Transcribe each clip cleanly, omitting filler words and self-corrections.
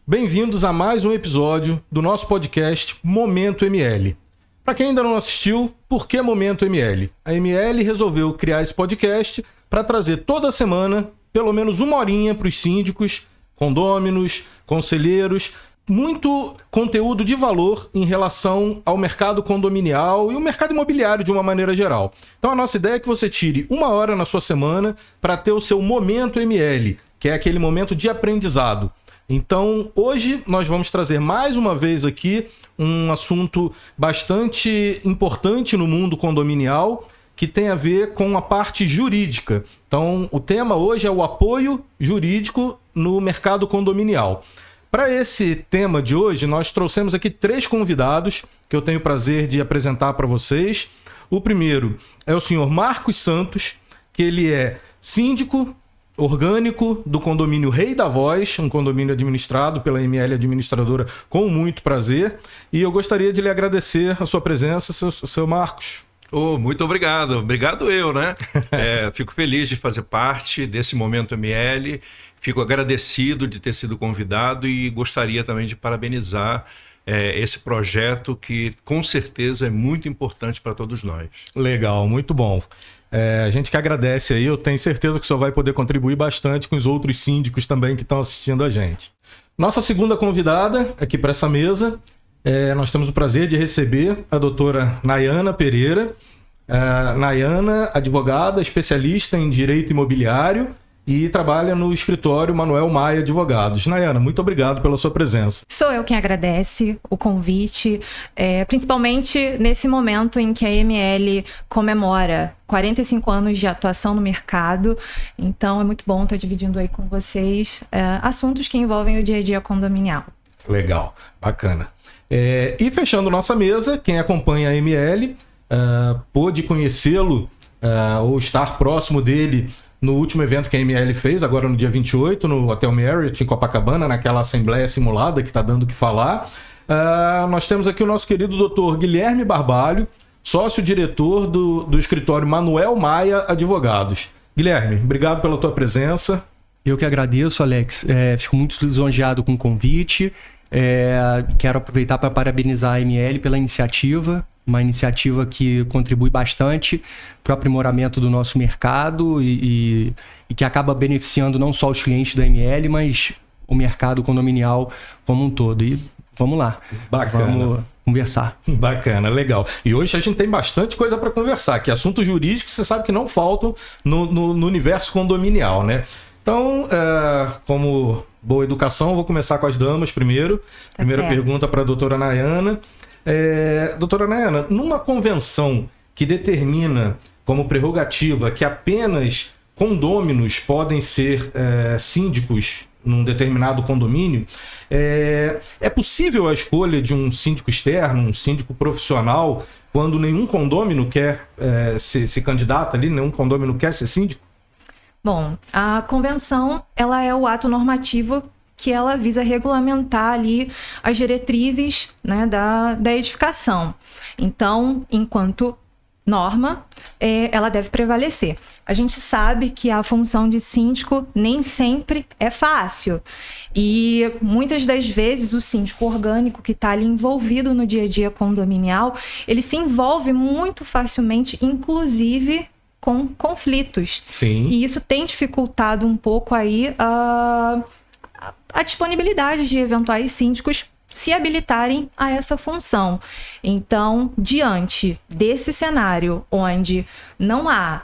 Bem-vindos a mais um episódio do nosso podcast Momento ML. Para quem ainda não assistiu, por que Momento ML? A ML resolveu criar esse podcast para trazer toda semana pelo menos uma horinha para os síndicos, condôminos, conselheiros, muito conteúdo de valor em relação ao mercado condominial e o mercado imobiliário de uma maneira geral. Então a nossa ideia é que você tire uma hora na sua semana para ter o seu Momento ML, que é aquele momento de aprendizado. Então, hoje nós vamos trazer mais uma vez aqui um assunto bastante importante no mundo condominial, que tem a ver com a parte jurídica. Então, o tema hoje é o apoio jurídico no mercado condominial. Para esse tema de hoje, nós trouxemos aqui 3 convidados que eu tenho o prazer de apresentar para vocês. O primeiro é o senhor Marcos Santos, que ele é síndico orgânico do condomínio Rei da Voz, um condomínio administrado pela ML Administradora com muito prazer. E eu gostaria de lhe agradecer a sua presença, seu Marcos. Muito obrigado. Obrigado eu, né? Fico feliz de fazer parte desse Momento ML, fico agradecido de ter sido convidado e gostaria também de parabenizar esse projeto que com certeza é muito importante para todos nós. Legal, muito bom. A gente que agradece aí, eu tenho certeza que o senhor vai poder contribuir bastante com os outros síndicos também que estão assistindo a gente. Nossa segunda convidada aqui para essa mesa, nós temos o prazer de receber a doutora Nayana Pereira. Nayana, advogada, especialista em direito imobiliário e trabalha no escritório Manuel Maia Advogados. Nayana, muito obrigado pela sua presença. Sou eu quem agradece o convite, principalmente nesse momento em que a ML comemora 45 anos de atuação no mercado. Então é muito bom estar dividindo aí com vocês assuntos que envolvem o dia a dia condominial. Legal, bacana. E fechando nossa mesa, quem acompanha a ML pôde conhecê-lo ou estar próximo dele no último evento que a ML fez, agora no dia 28, no Hotel Marriott, em Copacabana, naquela assembleia simulada que está dando o que falar. Nós temos aqui o nosso querido doutor Guilherme Barbalho, sócio-diretor do escritório Manuel Maia Advogados. Guilherme, obrigado pela tua presença. Eu que agradeço, Alex. Fico muito lisonjeado com o convite. Quero aproveitar para parabenizar a ML pela iniciativa. Uma iniciativa que contribui bastante para o aprimoramento do nosso mercado e que acaba beneficiando não só os clientes da ML, mas o mercado condominial como um todo. E vamos lá. Bacana. Vamos conversar. Bacana, legal. E hoje a gente tem bastante coisa para conversar, que assuntos jurídicos você sabe que não faltam no universo condominial, né? Então, como boa educação, vou começar com as damas primeiro. Primeira pergunta para a doutora Nayana. Doutora Nayana, numa convenção que determina como prerrogativa que apenas condôminos podem ser síndicos num determinado condomínio, é possível a escolha de um síndico externo, um síndico profissional, quando nenhum condômino quer se candidata ali, nenhum condômino quer ser síndico? Bom, a convenção ela é o ato normativo que ela visa regulamentar ali as diretrizes, né, da edificação. Então, enquanto norma, ela deve prevalecer. A gente sabe que a função de síndico nem sempre é fácil. E muitas das vezes o síndico orgânico que está ali envolvido no dia a dia condominial, ele se envolve muito facilmente, inclusive com conflitos. Sim. E isso tem dificultado um pouco aí a disponibilidade de eventuais síndicos se habilitarem a essa função. Então, diante desse cenário onde não há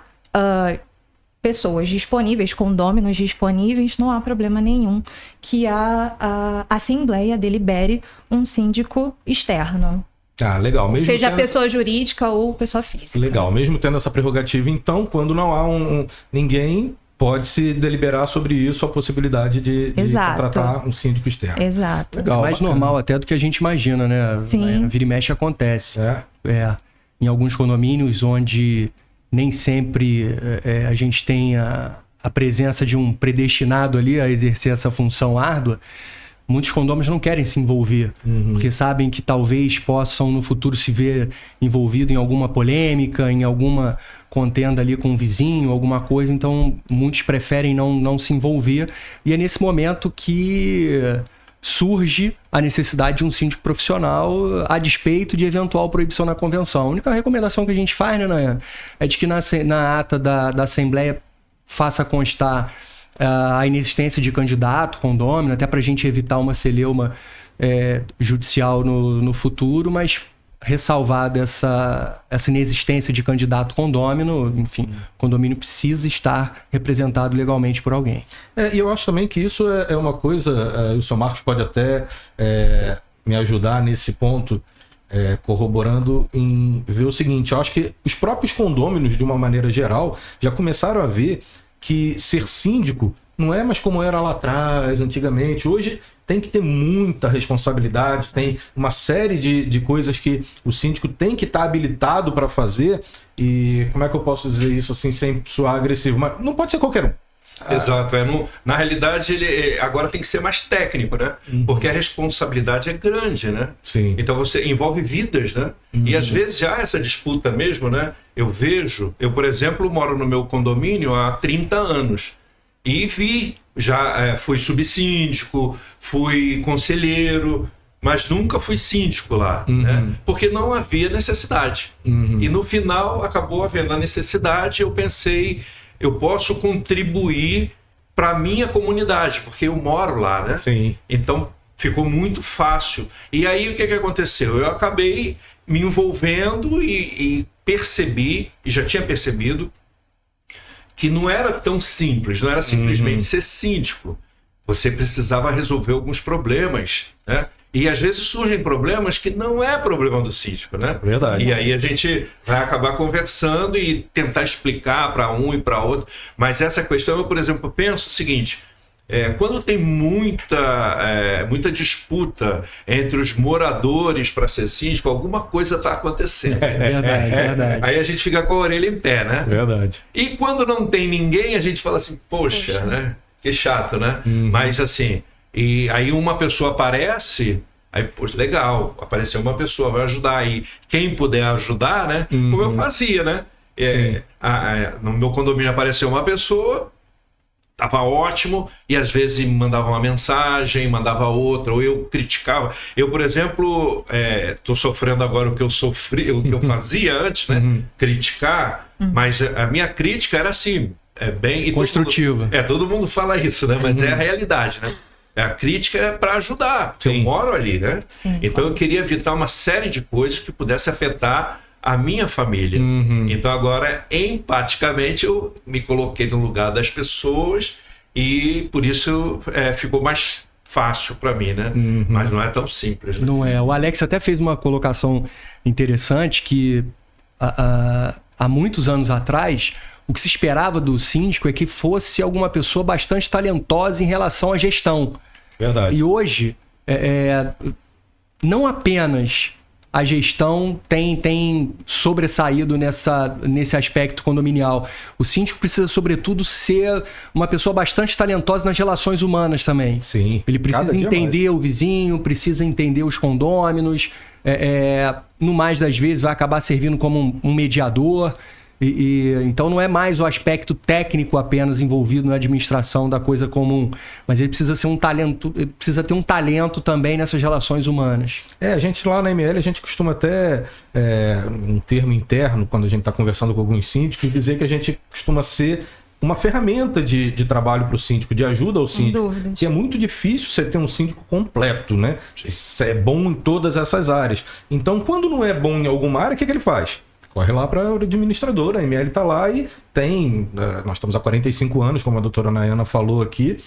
pessoas disponíveis, condôminos disponíveis, não há problema nenhum que a Assembleia delibere um síndico externo. Legal. Mesmo seja pessoa jurídica ou pessoa física. Legal. Mesmo tendo essa prerrogativa, então, quando não há ninguém, pode-se deliberar sobre isso, a possibilidade de contratar um síndico externo. Exato. Legal, mais normal até do que a gente imagina, né? Sim. Vira e mexe acontece. Em alguns condomínios onde nem sempre a gente tem a presença de um predestinado ali a exercer essa função árdua, muitos condôminos não querem se envolver, porque sabem que talvez possam no futuro se ver envolvido em alguma polêmica, em alguma contenda ali com o vizinho, alguma coisa, então muitos preferem não se envolver, e é nesse momento que surge a necessidade de um síndico profissional a despeito de eventual proibição na convenção. A única recomendação que a gente faz, né, Nayana, é de que na ata da Assembleia faça constar a inexistência de candidato condômino, até para a gente evitar uma celeuma judicial no futuro, mas ressalvada essa inexistência de candidato condômino, enfim, o condomínio precisa estar representado legalmente por alguém. E eu acho também que isso é uma coisa, o senhor Marcos pode até me ajudar nesse ponto, corroborando em ver o seguinte: eu acho que os próprios condôminos, de uma maneira geral, já começaram a ver que ser síndico não é mais como era lá atrás, antigamente. Hoje tem que ter muita responsabilidade, tem uma série de coisas que o síndico tem que estar habilitado para fazer. E como é que eu posso dizer isso assim sem soar agressivo? Mas não pode ser qualquer um. Exato. Na realidade, ele agora tem que ser mais técnico, né? Porque a responsabilidade é grande, né? Sim. Então você envolve vidas, né? E às vezes já essa disputa mesmo, né? Eu, por exemplo, moro no meu condomínio há 30 anos. E fui subsíndico, fui conselheiro, mas nunca fui síndico lá, né? Porque não havia necessidade. E no final acabou havendo a necessidade. Eu pensei, eu posso contribuir para a minha comunidade, porque eu moro lá, né? Sim. Então ficou muito fácil. E aí o que aconteceu? Eu acabei me envolvendo e percebi, e já tinha percebido, que não era tão simples, não era simplesmente ser síndico. Você precisava resolver alguns problemas, né? E às vezes surgem problemas que não é problema do síndico, né? Verdade. E aí a gente vai acabar conversando e tentar explicar para um e para outro. Mas essa questão, eu, por exemplo, penso o seguinte: quando tem muita disputa entre os moradores para ser síndico, alguma coisa está acontecendo. Verdade. Aí a gente fica com a orelha em pé, né? Verdade. E quando não tem ninguém, a gente fala assim, poxa, né? Que chato, né? Mas assim, e aí uma pessoa aparece, aí, poxa, legal, apareceu uma pessoa, vai ajudar aí. Quem puder ajudar, né? Como eu fazia, né? No meu condomínio apareceu uma pessoa, estava ótimo, e às vezes me mandava uma mensagem, mandava outra, ou eu criticava. Eu, por exemplo, estou sofrendo agora o que eu sofri, o que eu fazia antes, né? Criticar, mas a minha crítica era assim, bem... construtiva. Todo mundo fala isso, né? Mas é a realidade, né? A crítica é para ajudar, eu moro ali, né? Sim, então eu queria evitar uma série de coisas que pudesse afetar a minha família. Então agora, empaticamente, eu me coloquei no lugar das pessoas e por isso ficou mais fácil para mim, né? Mas não é tão simples. Né? Não é. O Alex até fez uma colocação interessante que há muitos anos atrás, o que se esperava do síndico é que fosse alguma pessoa bastante talentosa em relação à gestão. Verdade. E hoje, não apenas a gestão tem sobressaído nesse aspecto condominial. O síndico precisa, sobretudo, ser uma pessoa bastante talentosa nas relações humanas também. Sim. Ele precisa entender o vizinho, precisa entender os condôminos, no mais das vezes vai acabar servindo como um mediador. Então não é mais o aspecto técnico apenas envolvido na administração da coisa comum, mas ele precisa ser ele precisa ter um talento também nessas relações humanas. A gente lá na ML, a gente costuma até, um termo interno, quando a gente está conversando com alguns síndicos, dizer que a gente costuma ser uma ferramenta de trabalho para o síndico, de ajuda ao síndico. Que é muito difícil você ter um síndico completo, né? Isso é bom em todas essas áreas. Então, quando não é bom em alguma área, o que ele faz? Corre lá para a administradora, a ML está lá e tem... Nós estamos há 45 anos, como a doutora Nayana falou aqui,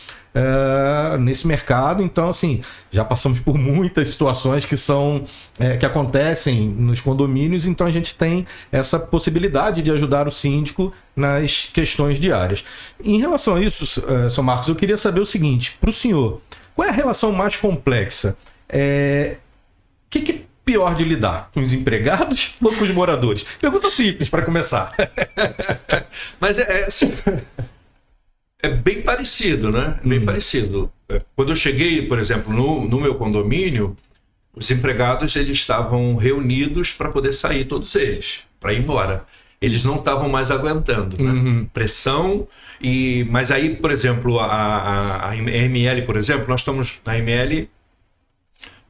nesse mercado. Então, assim, já passamos por muitas situações que acontecem nos condomínios, então a gente tem essa possibilidade de ajudar o síndico nas questões diárias. Em relação a isso, Sr. Marcos, eu queria saber o seguinte, para o senhor, qual é a relação mais complexa? O que pior de lidar? Com os empregados ou com os moradores? Pergunta simples para começar. Mas assim, É bem parecido, né? Bem parecido. Quando eu cheguei, por exemplo, no meu condomínio, os empregados eles estavam reunidos para poder sair, todos eles, para ir embora. Eles não estavam mais aguentando, né? Pressão. Mas aí, por exemplo, a ML, por exemplo, nós estamos na ML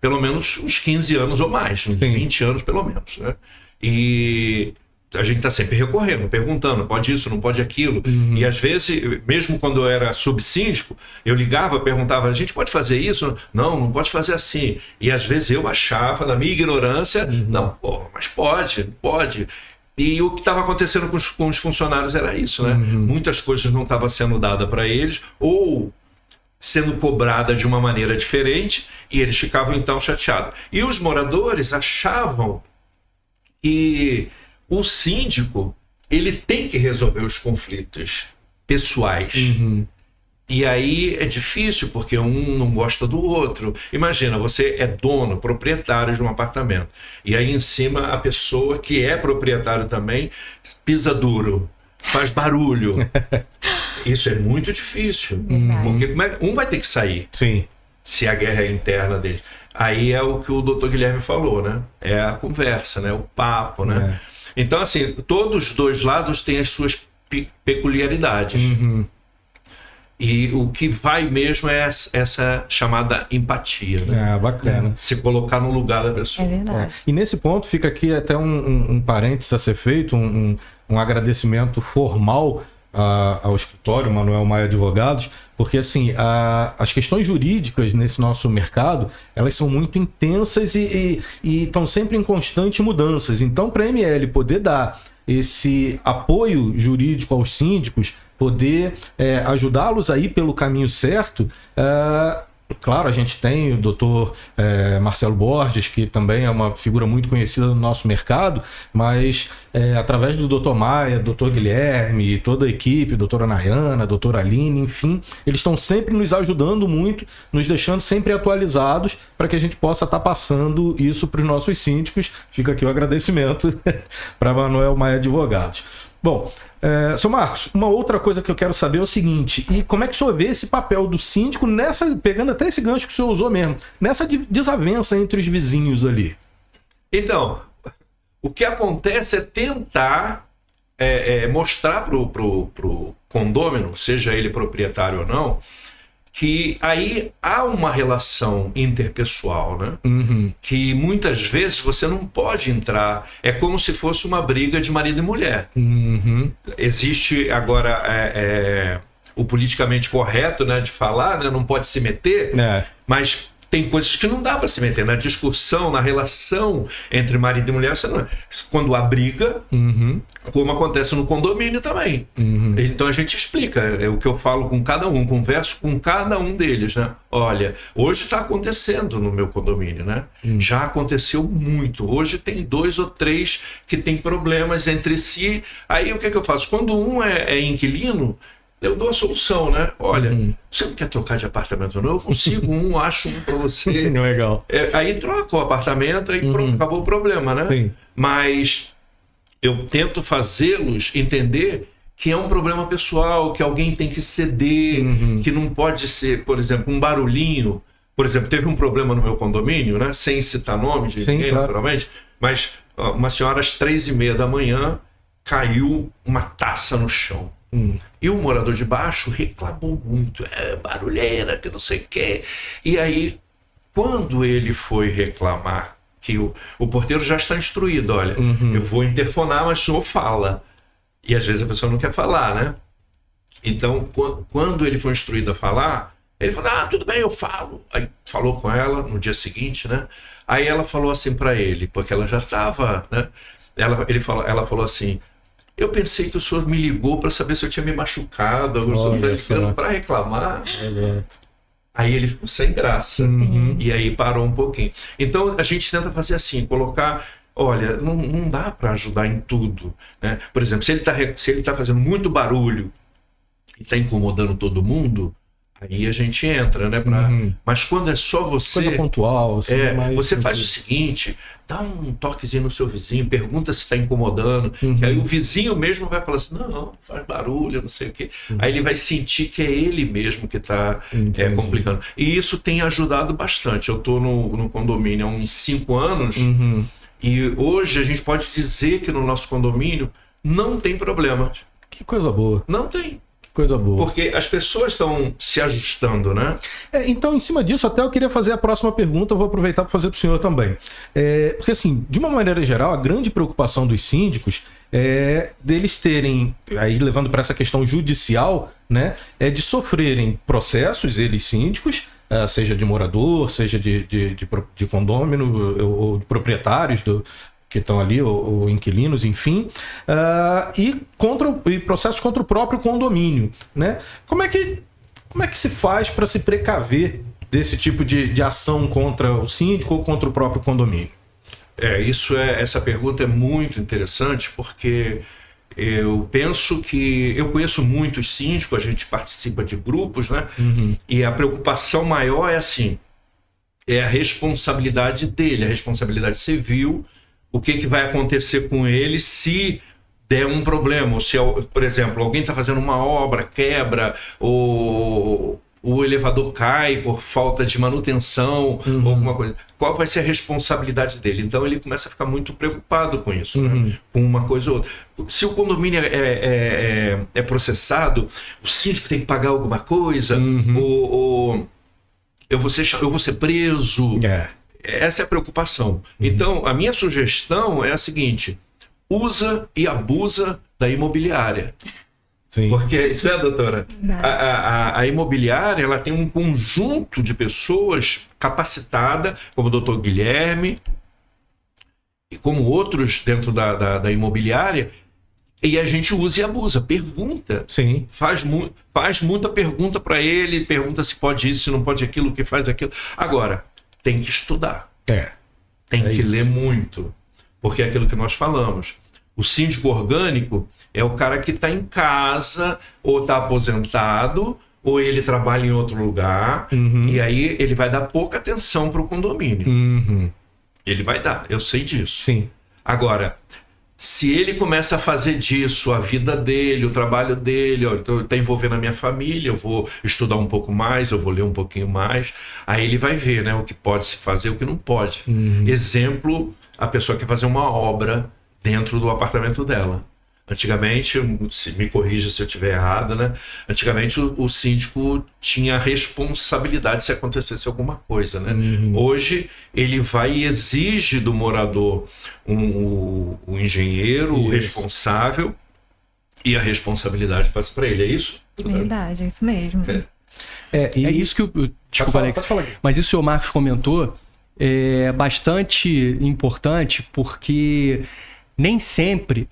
pelo menos uns 15 anos ou mais, uns 20 anos pelo menos, né? E a gente está sempre recorrendo, perguntando, pode isso, não pode aquilo. E às vezes, mesmo quando eu era subsíndico, eu ligava, perguntava, a gente pode fazer isso? Não pode fazer assim. E às vezes eu achava, na minha ignorância, não, mas pode. E o que estava acontecendo com os funcionários era isso, né? Muitas coisas não estavam sendo dadas para eles, ou sendo cobrada de uma maneira diferente, e eles ficavam então chateados. E os moradores achavam que o síndico ele tem que resolver os conflitos pessoais. E aí é difícil, porque um não gosta do outro. Imagina, você é dono, proprietário de um apartamento. E aí em cima a pessoa que é proprietário também pisa duro, faz barulho. Isso é muito difícil. Porque um vai ter que sair. Sim. Se a guerra é interna dele. Aí é o que o doutor Guilherme falou, né? É a conversa, né? O papo, né? Então, assim, todos os dois lados têm as suas peculiaridades. E o que vai mesmo é essa chamada empatia, né? Bacana. Se colocar no lugar da pessoa. É verdade. E nesse ponto fica aqui até um parênteses a ser feito, um agradecimento formal ao escritório Manuel Maia Advogados, porque assim, as questões jurídicas nesse nosso mercado, elas são muito intensas e estão sempre em constante mudanças. Então, para a ML poder dar esse apoio jurídico aos síndicos, poder ajudá-los aí pelo caminho certo, claro, a gente tem o doutor Marcelo Borges, que também é uma figura muito conhecida no nosso mercado, mas através do doutor Maia, doutor Guilherme, toda a equipe, doutora Nayana, doutora Aline, enfim, eles estão sempre nos ajudando muito, nos deixando sempre atualizados para que a gente possa estar passando isso para os nossos síndicos. Fica aqui o agradecimento para Manuel Maia Advogados. Bom, seu Marcos, uma outra coisa que eu quero saber é o seguinte, e como é que o senhor vê esse papel do síndico pegando até esse gancho que o senhor usou mesmo, nessa desavença entre os vizinhos ali? Então, o que acontece é tentar mostrar pro condômino, seja ele proprietário ou não, que aí há uma relação interpessoal, né? Que muitas vezes você não pode entrar, é como se fosse uma briga de marido e mulher. Existe agora o politicamente correto, né, de falar, né, não pode se meter, mas tem coisas que não dá para se meter na discussão, na relação entre marido e mulher. Quando há briga, como acontece no condomínio também. Então a gente explica, é o que eu falo com cada um, converso com cada um deles, né? Olha, hoje está acontecendo no meu condomínio, né? Já aconteceu muito. Hoje tem 2 ou 3 que têm problemas entre si. Aí o que eu faço? Quando um é inquilino, eu dou a solução, né? Olha, você não quer trocar de apartamento não? Eu consigo acho um para você. Legal. Aí troca o apartamento e pronto, acabou o problema, né? Sim. Mas eu tento fazê-los entender que é um problema pessoal, que alguém tem que ceder, que não pode ser, por exemplo, um barulhinho. Por exemplo, teve um problema no meu condomínio, né? Sem citar nome de ninguém, claro, naturalmente, mas uma senhora às 3h30 da manhã caiu uma taça no chão. E o morador de baixo reclamou muito, barulheira, que não sei o quê. E aí, quando ele foi reclamar, que o porteiro já está instruído, olha, eu vou interfonar, mas o senhor fala. E às vezes a pessoa não quer falar, né? Então, quando ele foi instruído a falar, ele falou, tudo bem, eu falo. Aí falou com ela no dia seguinte, né? Aí ela falou assim para ele, porque ela já estava, né? Ela falou assim, eu pensei que o senhor me ligou para saber se eu tinha me machucado, o senhor está ligando para reclamar. Aí ele ficou sem graça. E aí parou um pouquinho. Então a gente tenta fazer assim, colocar, olha, não dá para ajudar em tudo, né? Por exemplo, se ele tá fazendo muito barulho e está incomodando todo mundo, Aí a gente entra, né? Mas quando é só você... Coisa pontual. Assim, você faz o seguinte, dá um toquezinho no seu vizinho, pergunta se está incomodando, que aí o vizinho mesmo vai falar assim, não faz barulho, não sei o quê. Aí ele vai sentir que é ele mesmo que está complicando. E isso tem ajudado bastante. Eu estou no condomínio há uns 5 anos e hoje a gente pode dizer que no nosso condomínio não tem problema. Que coisa boa. Não tem. Coisa boa. Porque as pessoas estão se ajustando, né? Então, em cima disso, até eu queria fazer a próxima pergunta, eu vou aproveitar para fazer para o senhor também. Porque, assim, de uma maneira geral, a grande preocupação dos síndicos é deles terem, aí levando para essa questão judicial, né, é de sofrerem processos, eles síndicos, seja de morador, seja de condômino ou de proprietários que estão ali, ou inquilinos, enfim, e processos contra o próprio condomínio, né? Como é que se faz para se precaver desse tipo de ação contra o síndico ou contra o próprio condomínio? Essa pergunta é muito interessante, porque eu penso que... Eu conheço muitos síndicos, a gente participa de grupos, né? E a preocupação maior é assim, é a responsabilidade dele, a responsabilidade civil, o que vai acontecer com ele se der um problema, ou se, por exemplo, alguém está fazendo uma obra, quebra, ou o elevador cai por falta de manutenção, ou alguma coisa. Qual vai ser a responsabilidade dele? Então ele começa a ficar muito preocupado com isso, né? Com uma coisa ou outra. Se o condomínio é processado, o síndico tem que pagar alguma coisa, ou eu vou ser preso. Essa é a preocupação. Então, a minha sugestão é a seguinte: usa e abusa da imobiliária. Sim. Porque, doutora? A imobiliária, ela tem um conjunto de pessoas capacitada, como o doutor Guilherme, e como outros dentro da imobiliária, e a gente usa e abusa. Pergunta. Sim. Faz muita pergunta para ele, pergunta se pode isso, se não pode aquilo, o que faz aquilo. Agora, tem que estudar. Tem que ler muito. Porque é aquilo que nós falamos. O síndico orgânico é o cara que está em casa, ou está aposentado, ou ele trabalha em outro lugar, e aí ele vai dar pouca atenção para o condomínio. Ele vai dar, eu sei disso. Sim. Agora, se ele começa a fazer disso a vida dele, o trabalho dele, então está envolvendo a minha família, eu vou estudar um pouco mais, eu vou ler um pouquinho mais, aí ele vai ver, né, o que pode se fazer e o que não pode. Exemplo, a pessoa quer fazer uma obra dentro do apartamento dela. Antigamente, me corrija se eu estiver errado, né? Antigamente o síndico tinha responsabilidade se acontecesse alguma coisa, né? Hoje ele vai e exige do morador o engenheiro, o responsável, e a responsabilidade passa para ele, é isso? Verdade, é isso mesmo. É isso que desculpa, Alex, mas isso que o Marcos comentou é bastante importante, porque nem sempre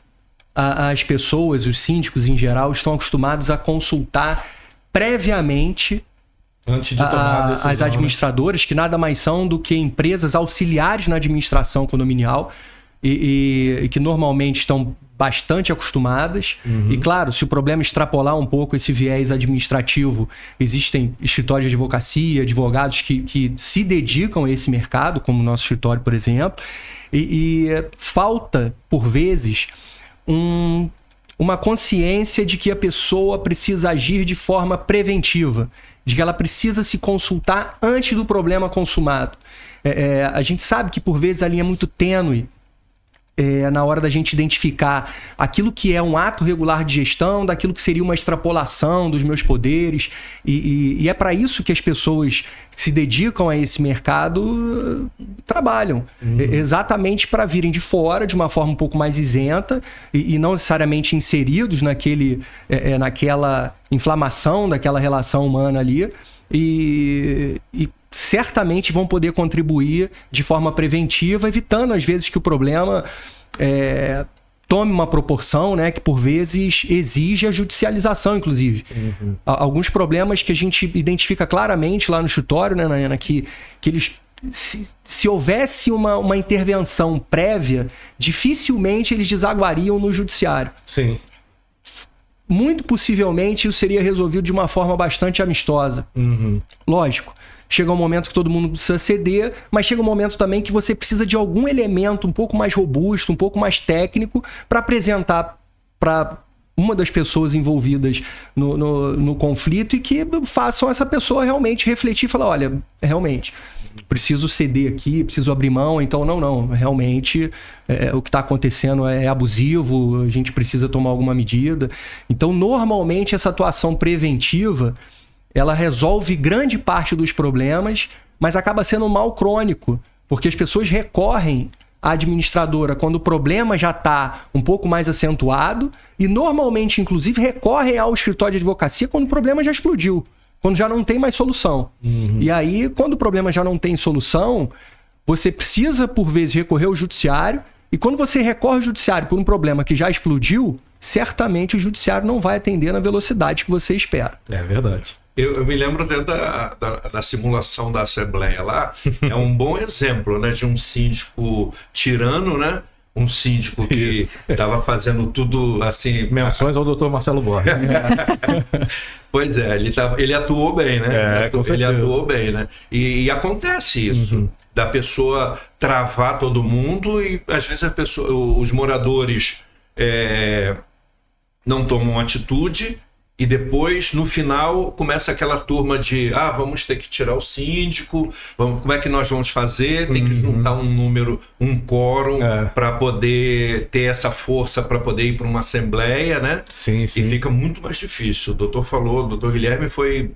as pessoas, os síndicos em geral, estão acostumados a consultar previamente antes de tomar a decisão, as administradoras, que nada mais são do que empresas auxiliares na administração condominial e que normalmente estão bastante acostumadas. E claro, se o problema extrapolar um pouco esse viés administrativo, existem escritórios de advocacia, advogados que se dedicam a esse mercado, como o nosso escritório, por exemplo, e falta, por vezes, uma consciência de que a pessoa precisa agir de forma preventiva, de que ela precisa se consultar antes do problema consumado. A gente sabe que, por vezes, a linha é muito tênue na hora da gente identificar aquilo que é um ato regular de gestão, daquilo que seria uma extrapolação dos meus poderes, e é para isso que as pessoas que se dedicam a esse mercado trabalham, exatamente para virem de fora de uma forma um pouco mais isenta e não necessariamente inseridos naquela inflamação daquela relação humana ali, e certamente vão poder contribuir de forma preventiva, evitando às vezes que o problema tome uma proporção, né, que por vezes exige a judicialização, inclusive. Alguns problemas que a gente identifica claramente lá no escritório, né, Nayana, que eles, se houvesse uma intervenção prévia, dificilmente eles desaguariam no judiciário. Sim. muito possivelmente isso seria resolvido de uma forma bastante amistosa. Lógico, chega um momento que todo mundo precisa ceder, mas chega um momento também que você precisa de algum elemento um pouco mais robusto, um pouco mais técnico, para apresentar para uma das pessoas envolvidas no conflito e que façam essa pessoa realmente refletir e falar, olha, realmente, preciso ceder aqui, preciso abrir mão, então não, realmente o que está acontecendo é abusivo, a gente precisa tomar alguma medida. Então, normalmente, essa atuação preventiva, ela resolve grande parte dos problemas, mas acaba sendo um mal crônico, porque as pessoas recorrem à administradora quando o problema já está um pouco mais acentuado e normalmente, inclusive, recorrem ao escritório de advocacia quando o problema já explodiu, quando já não tem mais solução. E aí, quando o problema já não tem solução, você precisa, por vezes, recorrer ao judiciário, e quando você recorre ao judiciário por um problema que já explodiu, certamente o judiciário não vai atender na velocidade que você espera. É verdade. Eu me lembro até da simulação da Assembleia lá, é um bom exemplo, né, de um síndico tirano, né? Um síndico que estava fazendo tudo assim... Menções ao Dr. Marcelo Borges. Pois é, ele atuou bem, né? Ele atuou bem, né? E acontece isso, da pessoa travar todo mundo e às vezes os moradores não tomam atitude. E depois, no final, começa aquela turma de vamos ter que tirar o síndico, como é que nós vamos fazer? Tem que juntar um número, um quórum, para poder ter essa força para poder ir para uma assembleia, né? Sim. E fica muito mais difícil. O doutor Guilherme foi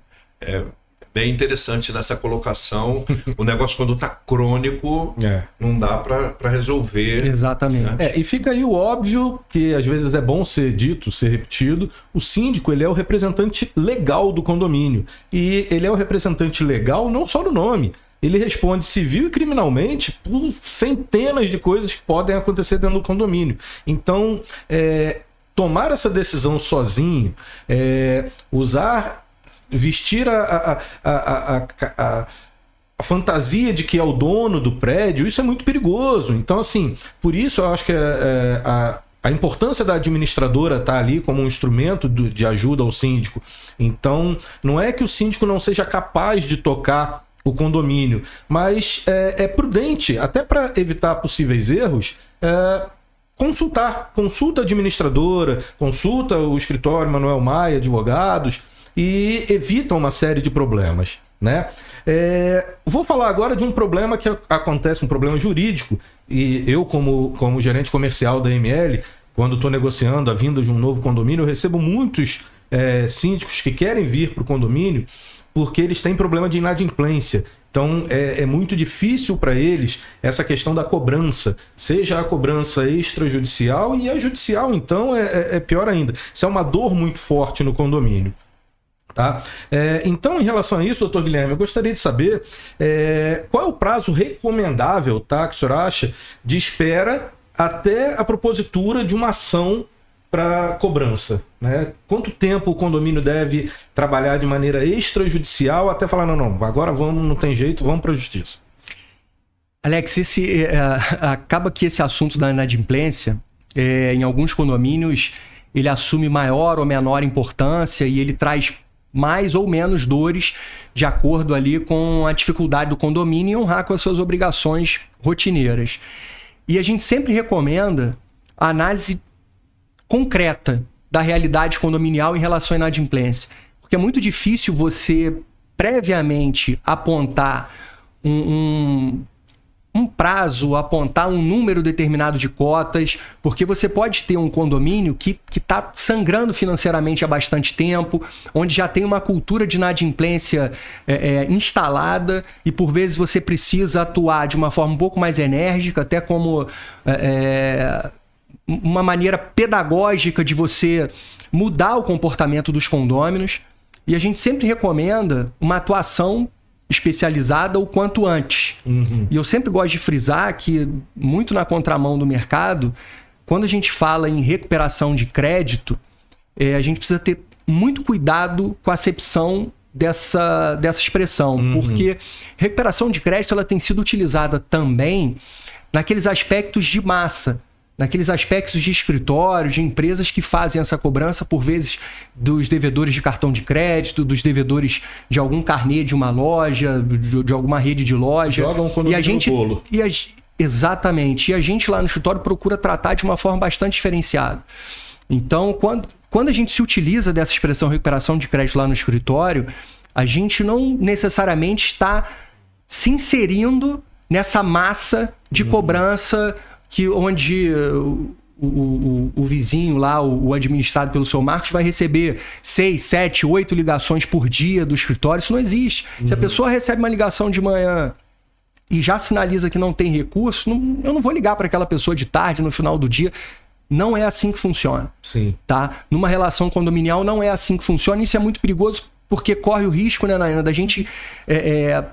bem interessante nessa colocação. O negócio, quando está crônico, não dá para resolver. Exatamente. Né? E fica aí o óbvio, que às vezes é bom ser dito, ser repetido. O síndico, ele é o representante legal do condomínio. E ele é o representante legal não só no nome. Ele responde civil e criminalmente por centenas de coisas que podem acontecer dentro do condomínio. Então, tomar essa decisão sozinho, vestir a fantasia de que é o dono do prédio, isso é muito perigoso. Então, assim, por isso eu acho que a importância da administradora estar ali como um instrumento de ajuda ao síndico. Então, não é que o síndico não seja capaz de tocar o condomínio, mas é prudente, até para evitar possíveis erros, consulta a administradora, consulta o escritório Manuel Maia, advogados, e evita uma série de problemas, né? Vou falar agora de um problema que acontece, um problema jurídico, e eu, como gerente comercial da ML, quando estou negociando a vinda de um novo condomínio, eu recebo muitos síndicos que querem vir para o condomínio porque eles têm problema de inadimplência. Então, é muito difícil para eles essa questão da cobrança, seja a cobrança extrajudicial e a judicial, então, é pior ainda. Isso é uma dor muito forte no condomínio. Tá? Então, em relação a isso, doutor Guilherme, eu gostaria de saber qual é o prazo recomendável, tá, que o senhor acha, de espera até a propositura de uma ação para cobrança, né? Quanto tempo o condomínio deve trabalhar de maneira extrajudicial até falar, não, agora não tem jeito, vamos para a justiça? Alex, acaba que esse assunto da inadimplência, em alguns condomínios, ele assume maior ou menor importância e ele traz mais ou menos dores de acordo ali com a dificuldade do condomínio em honrar com as suas obrigações rotineiras. E a gente sempre recomenda a análise concreta da realidade condominial em relação à inadimplência. Porque é muito difícil você previamente apontar um prazo, apontar um número determinado de cotas, porque você pode ter um condomínio que está sangrando financeiramente há bastante tempo, onde já tem uma cultura de inadimplência instalada e por vezes você precisa atuar de uma forma um pouco mais enérgica, até como uma maneira pedagógica de você mudar o comportamento dos condôminos. E a gente sempre recomenda uma atuação especializada o quanto antes. E eu sempre gosto de frisar que, muito na contramão do mercado, quando a gente fala em recuperação de crédito, a gente precisa ter muito cuidado com a acepção dessa expressão, porque recuperação de crédito ela tem sido utilizada também naqueles aspectos de massa, naqueles aspectos de escritório, de empresas que fazem essa cobrança, por vezes, dos devedores de cartão de crédito, dos devedores de algum carnê de uma loja, de alguma rede de loja. Jogam quando no bolo. Exatamente. E a gente lá no escritório procura tratar de uma forma bastante diferenciada. Então, quando a gente se utiliza dessa expressão recuperação de crédito lá no escritório, a gente não necessariamente está se inserindo nessa massa de cobrança onde o vizinho lá, o administrado pelo seu Marcos, vai receber 6, 7, 8 ligações por dia do escritório. Isso não existe. Se a pessoa recebe uma ligação de manhã e já sinaliza que não tem recurso, eu não vou ligar para aquela pessoa de tarde, no final do dia. Não é assim que funciona. Sim. Tá? Numa relação condominial não é assim que funciona. Isso é muito perigoso porque corre o risco, né, Nayana, da gente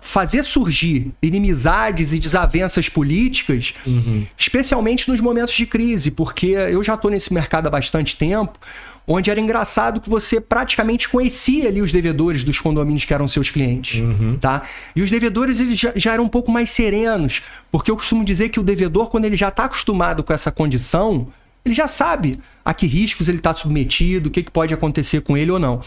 fazer surgir inimizades e desavenças políticas, especialmente nos momentos de crise, porque eu já estou nesse mercado há bastante tempo, onde era engraçado que você praticamente conhecia ali os devedores dos condomínios que eram seus clientes, tá? E os devedores eles já eram um pouco mais serenos, porque eu costumo dizer que o devedor, quando ele já está acostumado com essa condição, ele já sabe a que riscos ele está submetido, o que pode acontecer com ele ou não.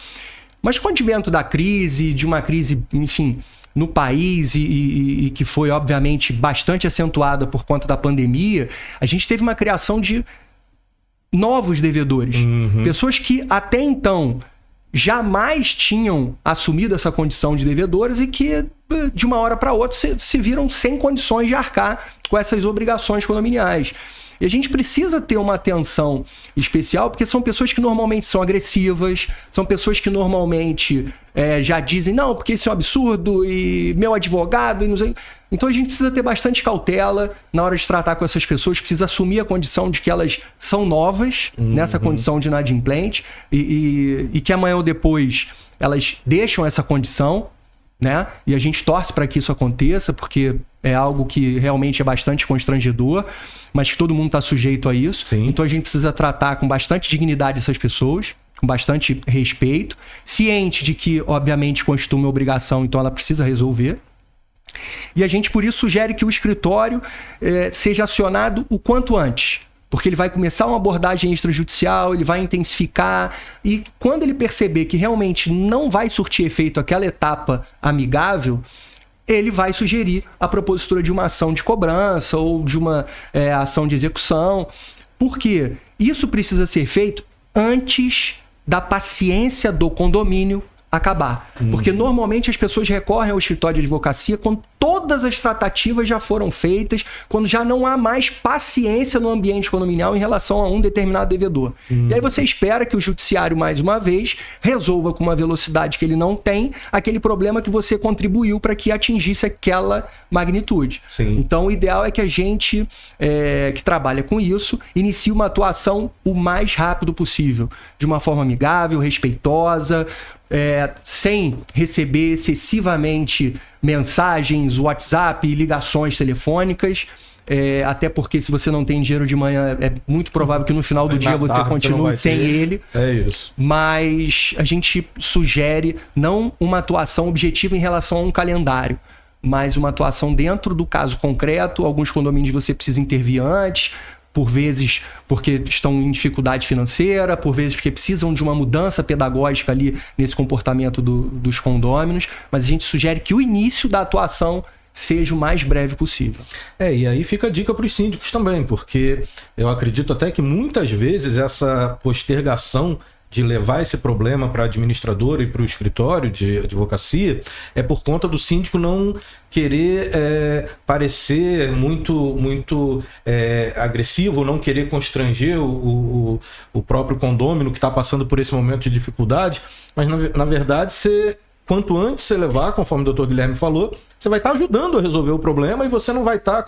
Mas com o advento da crise, de uma crise, enfim, no país e que foi, obviamente, bastante acentuada por conta da pandemia, a gente teve uma criação de novos devedores. Pessoas que até então jamais tinham assumido essa condição de devedores e que, de uma hora para outra, se viram sem condições de arcar com essas obrigações condominiais. E a gente precisa ter uma atenção especial, porque são pessoas que normalmente são agressivas, são pessoas que normalmente já dizem, não, porque isso é um absurdo, e meu advogado, e não sei. Então a gente precisa ter bastante cautela na hora de tratar com essas pessoas, precisa assumir a condição de que elas são novas, nessa condição de inadimplente, e que amanhã ou depois elas deixam essa condição, né? E a gente torce para que isso aconteça, porque é algo que realmente é bastante constrangedor, mas que todo mundo está sujeito a isso. Sim. Então a gente precisa tratar com bastante dignidade essas pessoas, com bastante respeito, ciente de que, obviamente, constitui uma obrigação, então ela precisa resolver. E a gente, por isso, sugere que o escritório seja acionado o quanto antes, porque ele vai começar uma abordagem extrajudicial, ele vai intensificar, e quando ele perceber que realmente não vai surtir efeito aquela etapa amigável, ele vai sugerir a propositura de uma ação de cobrança ou de uma ação de execução. Por quê? Isso precisa ser feito antes da paciência do condomínio acabar. Porque normalmente as pessoas recorrem ao escritório de advocacia quando todas as tratativas já foram feitas, quando já não há mais paciência no ambiente condominial em relação a um determinado devedor. E aí você espera que o judiciário, mais uma vez, resolva com uma velocidade que ele não tem aquele problema que você contribuiu para que atingisse aquela magnitude. Sim. Então o ideal é que a gente que trabalha com isso inicie uma atuação o mais rápido possível, de uma forma amigável, respeitosa, sem receber excessivamente mensagens, WhatsApp e ligações telefônicas, até porque se você não tem dinheiro de manhã, é muito provável que no final do dia você continue sem ele. É isso. Mas a gente sugere não uma atuação objetiva em relação a um calendário, mas uma atuação dentro do caso concreto. Alguns condomínios você precisa intervir antes, por vezes porque estão em dificuldade financeira, por vezes porque precisam de uma mudança pedagógica ali nesse comportamento dos condôminos, mas a gente sugere que o início da atuação seja o mais breve possível. E aí fica a dica para os síndicos também, porque eu acredito até que muitas vezes essa postergação de levar esse problema para a administradora e para o escritório de advocacia é por conta do síndico não querer parecer muito agressivo, não querer constranger o próprio condômino que está passando por esse momento de dificuldade, mas na verdade quanto antes você levar, conforme o Dr. Guilherme falou, você vai estar ajudando a resolver o problema e você não vai estar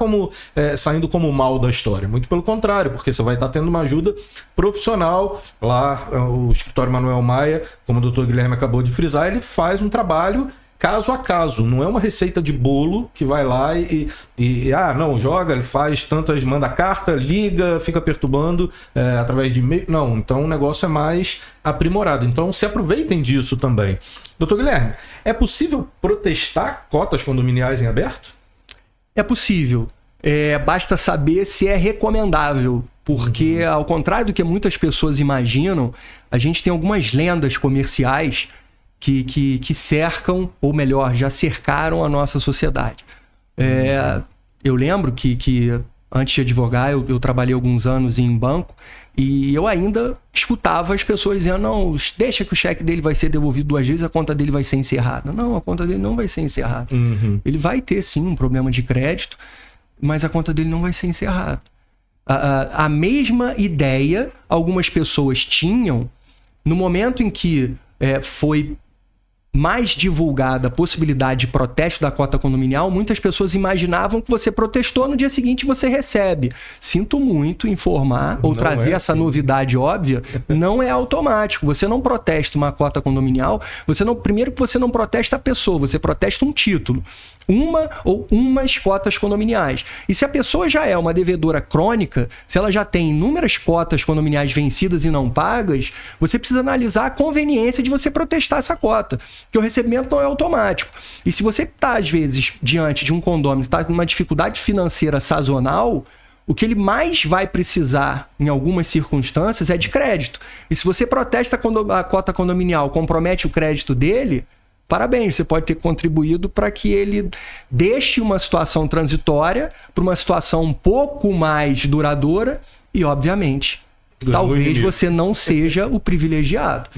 saindo como o mal da história. Muito pelo contrário, porque você vai estar tendo uma ajuda profissional. Lá, o escritório Manuel Maia, como o Dr. Guilherme acabou de frisar, ele faz um trabalho caso a caso, não é uma receita de bolo que vai lá não, joga, ele faz tantas, manda carta, liga, fica perturbando através de e-mail. Não, então o negócio é mais aprimorado. Então se aproveitem disso também. Doutor Guilherme, é possível protestar cotas condominiais em aberto? É possível. Basta saber se é recomendável Porque, ao contrário do que muitas pessoas imaginam, a gente tem algumas lendas comerciais que cercam, ou melhor, já cercaram a nossa sociedade. Eu lembro que antes de advogar, eu trabalhei alguns anos em banco e eu ainda escutava as pessoas dizendo: não, deixa que o cheque dele vai ser devolvido 2 vezes, a conta dele vai ser encerrada. Não, a conta dele não vai ser encerrada. Ele vai ter, sim, um problema de crédito, mas a conta dele não vai ser encerrada. A mesma ideia algumas pessoas tinham no momento em que foi mais divulgada a possibilidade de protesto da cota condominial. Muitas pessoas imaginavam que você protestou, no dia seguinte você recebe. Sinto muito informar ou trazer essa novidade óbvia, não é automático. Você não protesta uma cota condominial, primeiro que você não protesta a pessoa, você protesta um título. Uma ou umas cotas condominiais. E se a pessoa já é uma devedora crônica, se ela já tem inúmeras cotas condominiais vencidas e não pagas, você precisa analisar a conveniência de você protestar essa cota, porque o recebimento não é automático. E se você está, às vezes, diante de um condômino que está com uma dificuldade financeira sazonal, o que ele mais vai precisar, em algumas circunstâncias, é de crédito. E se você protesta a cota condominial, compromete o crédito dele, parabéns, você pode ter contribuído para que ele deixe uma situação transitória para uma situação um pouco mais duradoura e, obviamente, talvez você não seja o privilegiado.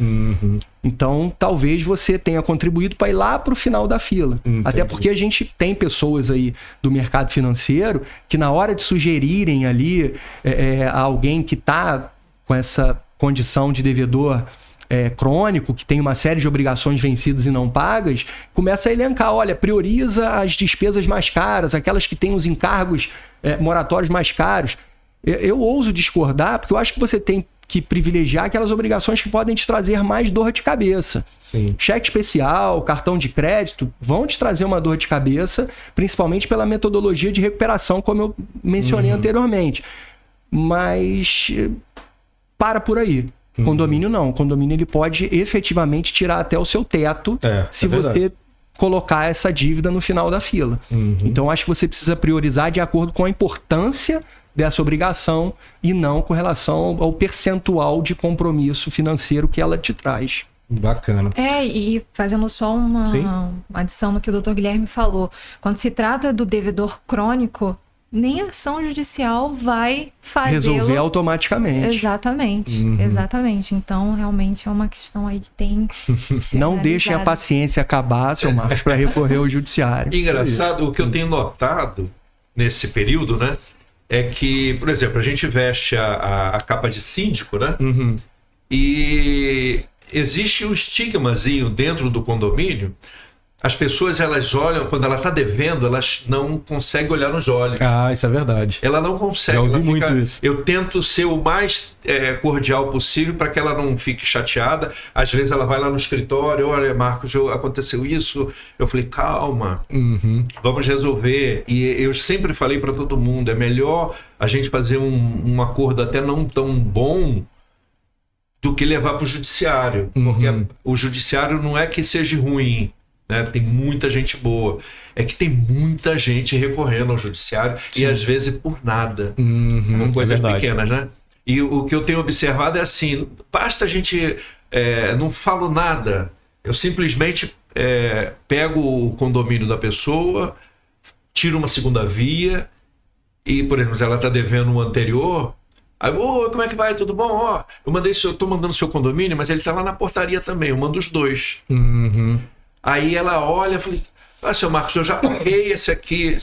Então, talvez você tenha contribuído para ir lá para o final da fila. Até porque a gente tem pessoas aí do mercado financeiro que, na hora de sugerirem ali a alguém que está com essa condição de devedor crônico, que tem uma série de obrigações vencidas e não pagas, começa a elencar: olha, prioriza as despesas mais caras, aquelas que têm os encargos moratórios mais caros. Eu ouso discordar, porque eu acho que você tem que privilegiar aquelas obrigações que podem te trazer mais dor de cabeça. Sim. Cheque especial, cartão de crédito, vão te trazer uma dor de cabeça, principalmente pela metodologia de recuperação, como eu mencionei anteriormente. Mas para por aí. Condomínio não. Condomínio ele pode efetivamente tirar até o seu teto se você colocar essa dívida no final da fila. Então, acho que você precisa priorizar de acordo com a importância dessa obrigação e não com relação ao percentual de compromisso financeiro que ela te traz. Bacana. E fazendo só uma adição no que o Dr. Guilherme falou. Quando se trata do devedor crônico, nem a ação judicial vai resolver automaticamente. Exatamente. Então, realmente é uma questão aí que tem que ser Não deixem a paciência acabar, seu Marcos, para recorrer ao judiciário. Engraçado, o que eu tenho notado nesse período, né, é que, por exemplo, a gente veste a capa de síndico, né, e existe um estigmazinho dentro do condomínio. As pessoas, elas olham, quando ela está devendo, elas não conseguem olhar nos olhos. Isso é verdade. Ela não consegue. Já ouvi muito isso. Eu tento ser o mais cordial possível para que ela não fique chateada. Às vezes ela vai lá no escritório: olha, Marcos, aconteceu isso. Eu falei: calma, vamos resolver. E eu sempre falei para todo mundo: é melhor a gente fazer um acordo até não tão bom do que levar para o judiciário. Porque o judiciário não é que seja ruim, né? Tem muita gente boa, é que tem muita gente recorrendo ao judiciário. Sim. E às vezes por nada, com coisas pequenas, né? E o que eu tenho observado é assim: basta a gente, não falo nada, eu simplesmente pego o condomínio da pessoa, tiro uma segunda via e, por exemplo, se ela está devendo um anterior, aí, como é que vai? Tudo bom? Eu estou mandando seu condomínio, mas ele está lá na portaria também, eu mando os dois. Aí ela olha e fala: seu Marcos, eu já paguei esse aqui.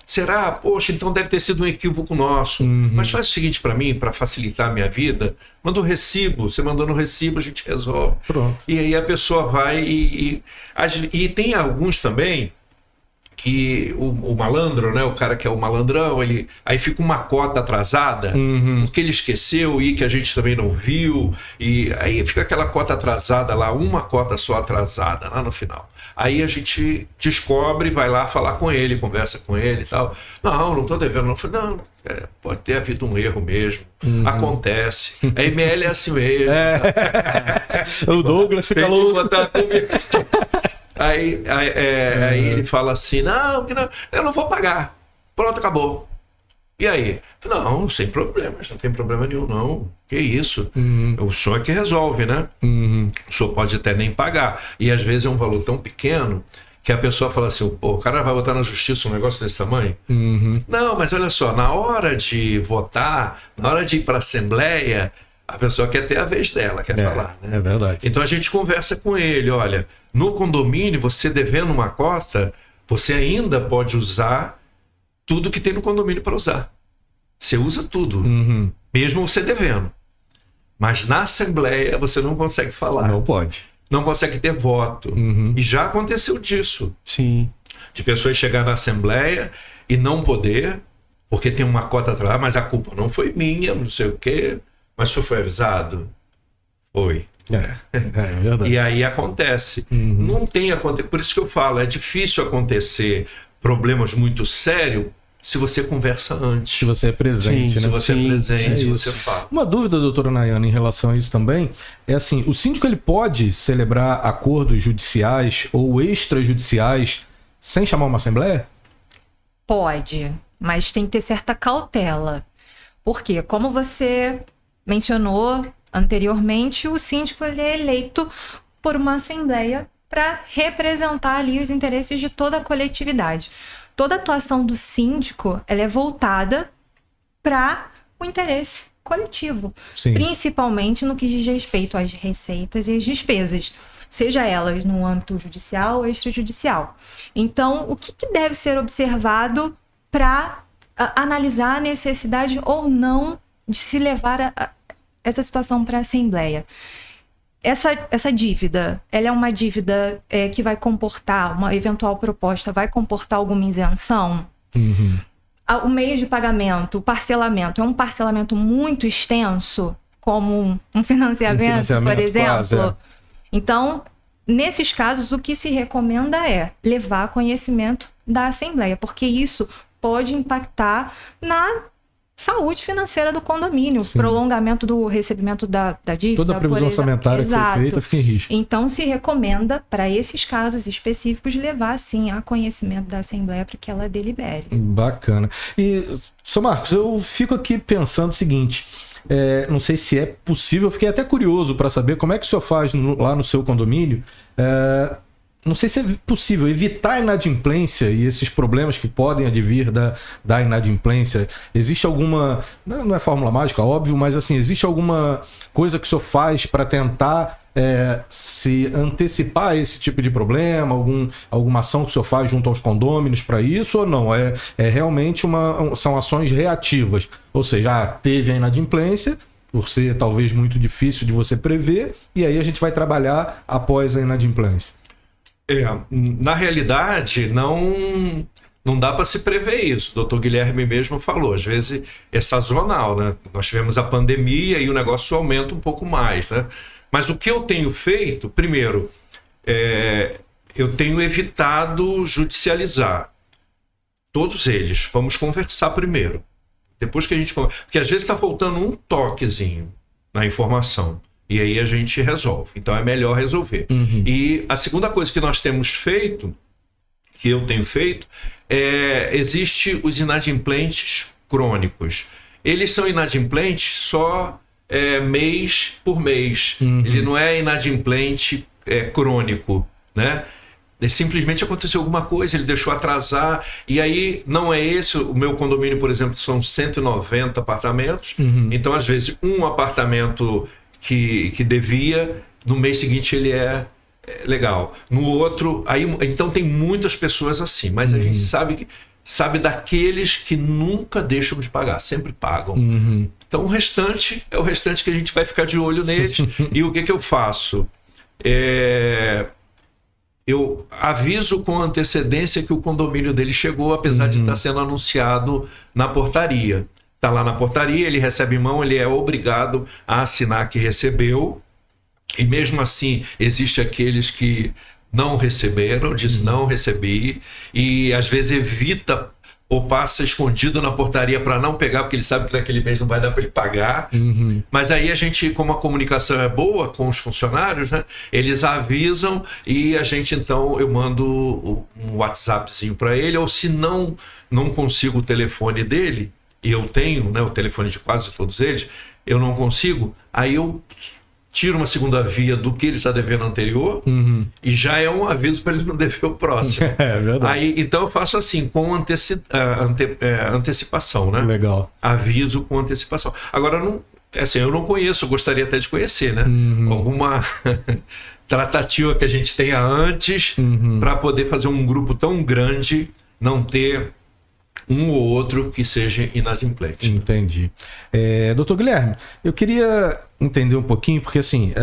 Será? Poxa, então deve ter sido um equívoco nosso. Mas faz o seguinte para mim, para facilitar a minha vida: manda um recibo. Você mandando um recibo, a gente resolve. Pronto. E aí a pessoa vai e tem alguns também que o malandro, né, o cara que é o malandrão, aí fica uma cota atrasada, porque ele esqueceu e que a gente também não viu, e aí fica aquela cota atrasada lá, uma cota só atrasada lá no final. Aí a gente descobre, vai lá falar com ele, conversa com ele e tal. Não estou devendo. Não, pode ter havido um erro mesmo. Acontece. A ML é assim mesmo. O Douglas fica louco. Aí ele fala assim: não, eu não vou pagar. Pronto, acabou. E aí? Não, sem problemas, não tem problema nenhum, não. Que isso? O senhor é que resolve, né? O senhor pode até nem pagar. E às vezes é um valor tão pequeno que a pessoa fala assim, pô, o cara vai botar na justiça um negócio desse tamanho? Não, mas olha só, na hora de votar, na hora de ir para a Assembleia, a pessoa quer ter a vez dela, quer falar. Né? É verdade. Então a gente conversa com ele, olha, no condomínio, você devendo uma cota, você ainda pode usar tudo que tem no condomínio para usar. Você usa tudo, mesmo você devendo. Mas na Assembleia você não consegue falar. Não pode. Não consegue ter voto. E já aconteceu disso. Sim. De pessoas chegar na Assembleia e não poder, porque tem uma cota atrás, mas a culpa não foi minha, não sei o quê. Mas o senhor foi avisado? Foi. É verdade. E aí acontece. Não tem acontecido. Por isso que eu falo, é difícil acontecer problemas muito sérios se você conversa antes. Se você é presente, Sim, né? Se você é presente, é você isso. fala. Uma dúvida, doutora Nayana, em relação a isso também, é assim, o síndico ele pode celebrar acordos judiciais ou extrajudiciais sem chamar uma assembleia? Pode, mas tem que ter certa cautela. Porque, como você mencionou anteriormente, o síndico ele é eleito por uma assembleia para representar ali os interesses de toda a coletividade. Toda a atuação do síndico ela é voltada para o interesse coletivo, Sim. principalmente no que diz respeito às receitas e às despesas, seja elas no âmbito judicial ou extrajudicial. Então, o que deve ser observado para analisar a necessidade ou não de se levar essa situação para a Assembleia? Essa dívida, ela é uma dívida que vai comportar, uma eventual proposta vai comportar alguma isenção? O meio de pagamento, o parcelamento, é um parcelamento muito extenso, como um financiamento, por exemplo? Quase. Então, nesses casos, o que se recomenda é levar a conhecimento da Assembleia, porque isso pode impactar na saúde financeira do condomínio, Sim. prolongamento do recebimento da dívida. Toda a previsão orçamentária que foi feita fica em risco. Então, se recomenda, para esses casos específicos, levar, sim, a conhecimento da Assembleia para que ela delibere. Bacana. E, Sr. Marcos, eu fico aqui pensando o seguinte, não sei se é possível, eu fiquei até curioso para saber como é que o senhor faz lá no seu condomínio. Não sei se é possível evitar a inadimplência e esses problemas que podem advir da inadimplência. Existe alguma... Não é fórmula mágica, óbvio, mas assim, existe alguma coisa que o senhor faz para tentar se antecipar a esse tipo de problema? Alguma ação que o senhor faz junto aos condôminos para isso ou não? É realmente são ações reativas. Ou seja, teve a inadimplência, por ser talvez muito difícil de você prever, e aí a gente vai trabalhar após a inadimplência. Na realidade, não dá para se prever isso. O doutor Guilherme mesmo falou, às vezes é sazonal, né? Nós tivemos a pandemia e o negócio aumenta um pouco mais, né? Mas o que eu tenho feito, primeiro, eu tenho evitado judicializar todos eles. Vamos conversar primeiro. Depois que a gente... Porque às vezes está faltando um toquezinho na informação. E aí a gente resolve. Então é melhor resolver. E a segunda coisa que nós temos feito, que eu tenho feito, existe os inadimplentes crônicos. Eles são inadimplentes só mês por mês. Ele não é inadimplente crônico, né? Simplesmente aconteceu alguma coisa, ele deixou atrasar, e aí não é esse, o meu condomínio, por exemplo, são 190 apartamentos, então às vezes um apartamento que devia, no mês seguinte ele é legal. No outro, aí, então tem muitas pessoas assim, mas a gente sabe daqueles que nunca deixam de pagar, sempre pagam. Então o restante é o restante que a gente vai ficar de olho neles. E o que eu faço? Eu aviso com antecedência que o condomínio dele chegou, apesar de estar sendo anunciado na portaria. Está lá na portaria, ele recebe em mão, ele é obrigado a assinar que recebeu. E mesmo assim, existe aqueles que não receberam, diz não recebi, e às vezes evita ou passa escondido na portaria para não pegar, porque ele sabe que naquele mês não vai dar para ele pagar. Mas aí a gente, como a comunicação é boa com os funcionários, né, eles avisam e a gente, então, eu mando um WhatsAppzinho para ele, ou se não consigo o telefone dele, e eu tenho, né, o telefone de quase todos eles, eu não consigo, aí eu tiro uma segunda via do que ele está devendo anterior e já é um aviso para ele não dever o próximo. É verdade. Aí, então eu faço assim, com antecipação, né? Legal. Aviso com antecipação. Agora, assim, eu não conheço, eu gostaria até de conhecer, né? Alguma tratativa que a gente tenha antes para poder fazer um grupo tão grande, não ter um ou outro que seja inadimplente. Entendi. Doutor Guilherme, eu queria entender um pouquinho, porque assim,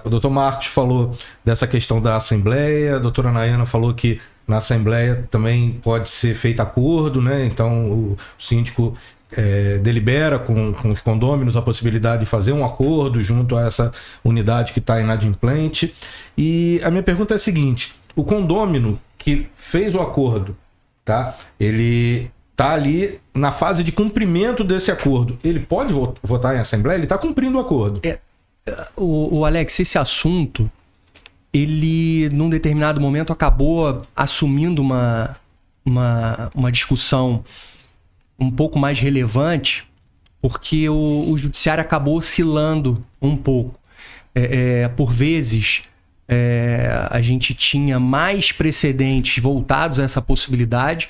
o doutor Marcos falou dessa questão da Assembleia, a doutora Nayana falou que na Assembleia também pode ser feito acordo, né? Então o síndico delibera com os condôminos a possibilidade de fazer um acordo junto a essa unidade que está inadimplente. E a minha pergunta é a seguinte: o condômino que fez o acordo, tá? Ele está ali na fase de cumprimento desse acordo. Ele pode votar em Assembleia? Ele está cumprindo o acordo. O Alex, esse assunto, ele, num determinado momento, acabou assumindo uma discussão um pouco mais relevante, porque o judiciário acabou oscilando um pouco. Por vezes, a gente tinha mais precedentes voltados a essa possibilidade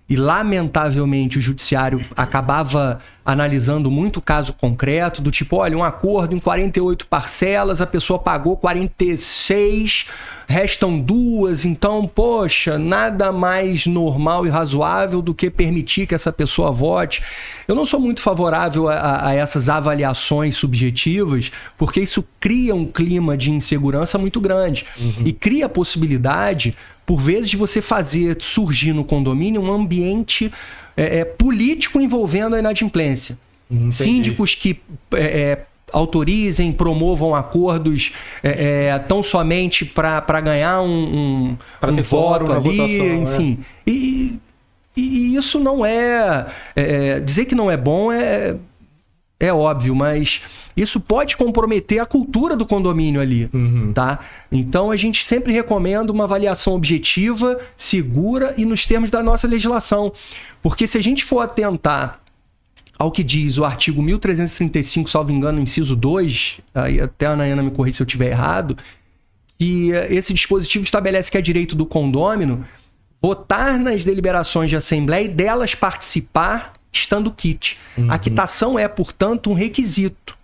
e, lamentavelmente, o judiciário acabava analisando muito caso concreto, do tipo, olha, um acordo em 48 parcelas, a pessoa pagou 46, restam 2, então, poxa, nada mais normal e razoável do que permitir que essa pessoa vote. Eu não sou muito favorável a essas avaliações subjetivas, porque isso cria um clima de insegurança muito grande e cria a possibilidade, por vezes, de você fazer surgir no condomínio um ambiente político envolvendo a inadimplência. Entendi. Síndicos que autorizem, promovam acordos tão somente para ganhar um voto ali, votação, enfim. E isso não dizer que não é bom é óbvio, mas isso pode comprometer a cultura do condomínio ali, tá? Então a gente sempre recomenda uma avaliação objetiva, segura e nos termos da nossa legislação. Porque se a gente for atentar ao que diz o artigo 1335, salvo engano, inciso 2, aí até a Nayana me corrija se eu estiver errado, que esse dispositivo estabelece que é direito do condômino votar nas deliberações de assembleia e delas participar estando quite. A quitação é, portanto, um requisito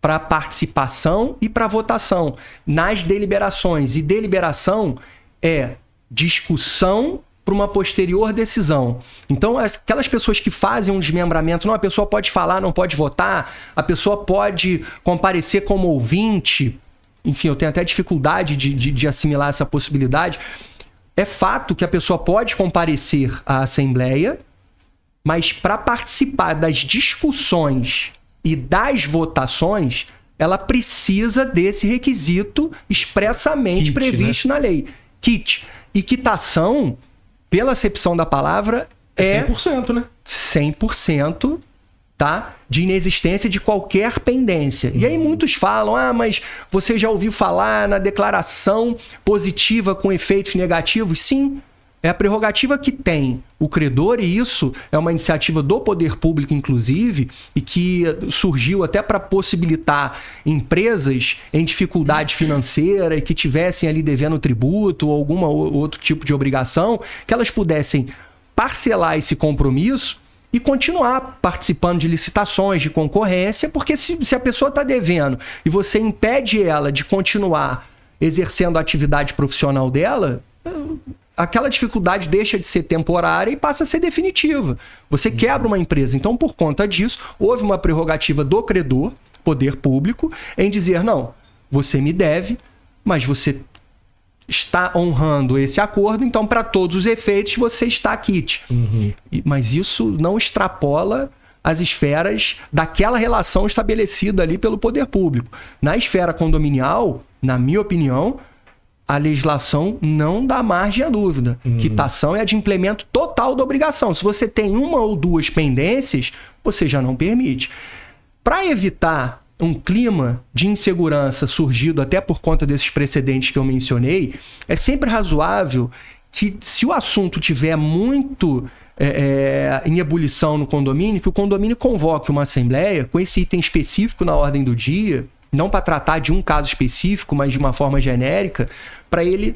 para participação e para votação nas deliberações. E deliberação é discussão para uma posterior decisão. Então, aquelas pessoas que fazem um desmembramento, não, a pessoa pode falar, não pode votar, a pessoa pode comparecer como ouvinte, enfim, eu tenho até dificuldade de assimilar essa possibilidade. É fato que a pessoa pode comparecer à Assembleia, mas para participar das discussões e das votações, ela precisa desse requisito expressamente previsto na lei. Quite. E quitação, pela acepção da palavra, é 100%, né? 100%, tá? De inexistência de qualquer pendência. E aí muitos falam, mas você já ouviu falar na declaração positiva com efeitos negativos? Sim. É a prerrogativa que tem o credor, e isso é uma iniciativa do poder público, inclusive, e que surgiu até para possibilitar empresas em dificuldade financeira e que tivessem ali devendo tributo ou algum outro tipo de obrigação, que elas pudessem parcelar esse compromisso e continuar participando de licitações, de concorrência, porque se a pessoa está devendo e você impede ela de continuar exercendo a atividade profissional dela, aquela dificuldade deixa de ser temporária e passa a ser definitiva. Você quebra uma empresa. Então, por conta disso, houve uma prerrogativa do credor, poder público, em dizer, não, você me deve, mas você está honrando esse acordo, então, para todos os efeitos, você está quite. Mas isso não extrapola as esferas daquela relação estabelecida ali pelo poder público. Na esfera condominial, na minha opinião, a legislação não dá margem à dúvida. Quitação é a de implemento total da obrigação. Se você tem uma ou duas pendências, você já não permite. Para evitar um clima de insegurança surgido até por conta desses precedentes que eu mencionei, é sempre razoável que se o assunto tiver muito em ebulição no condomínio, que o condomínio convoque uma assembleia com esse item específico na ordem do dia, não para tratar de um caso específico, mas de uma forma genérica, para ele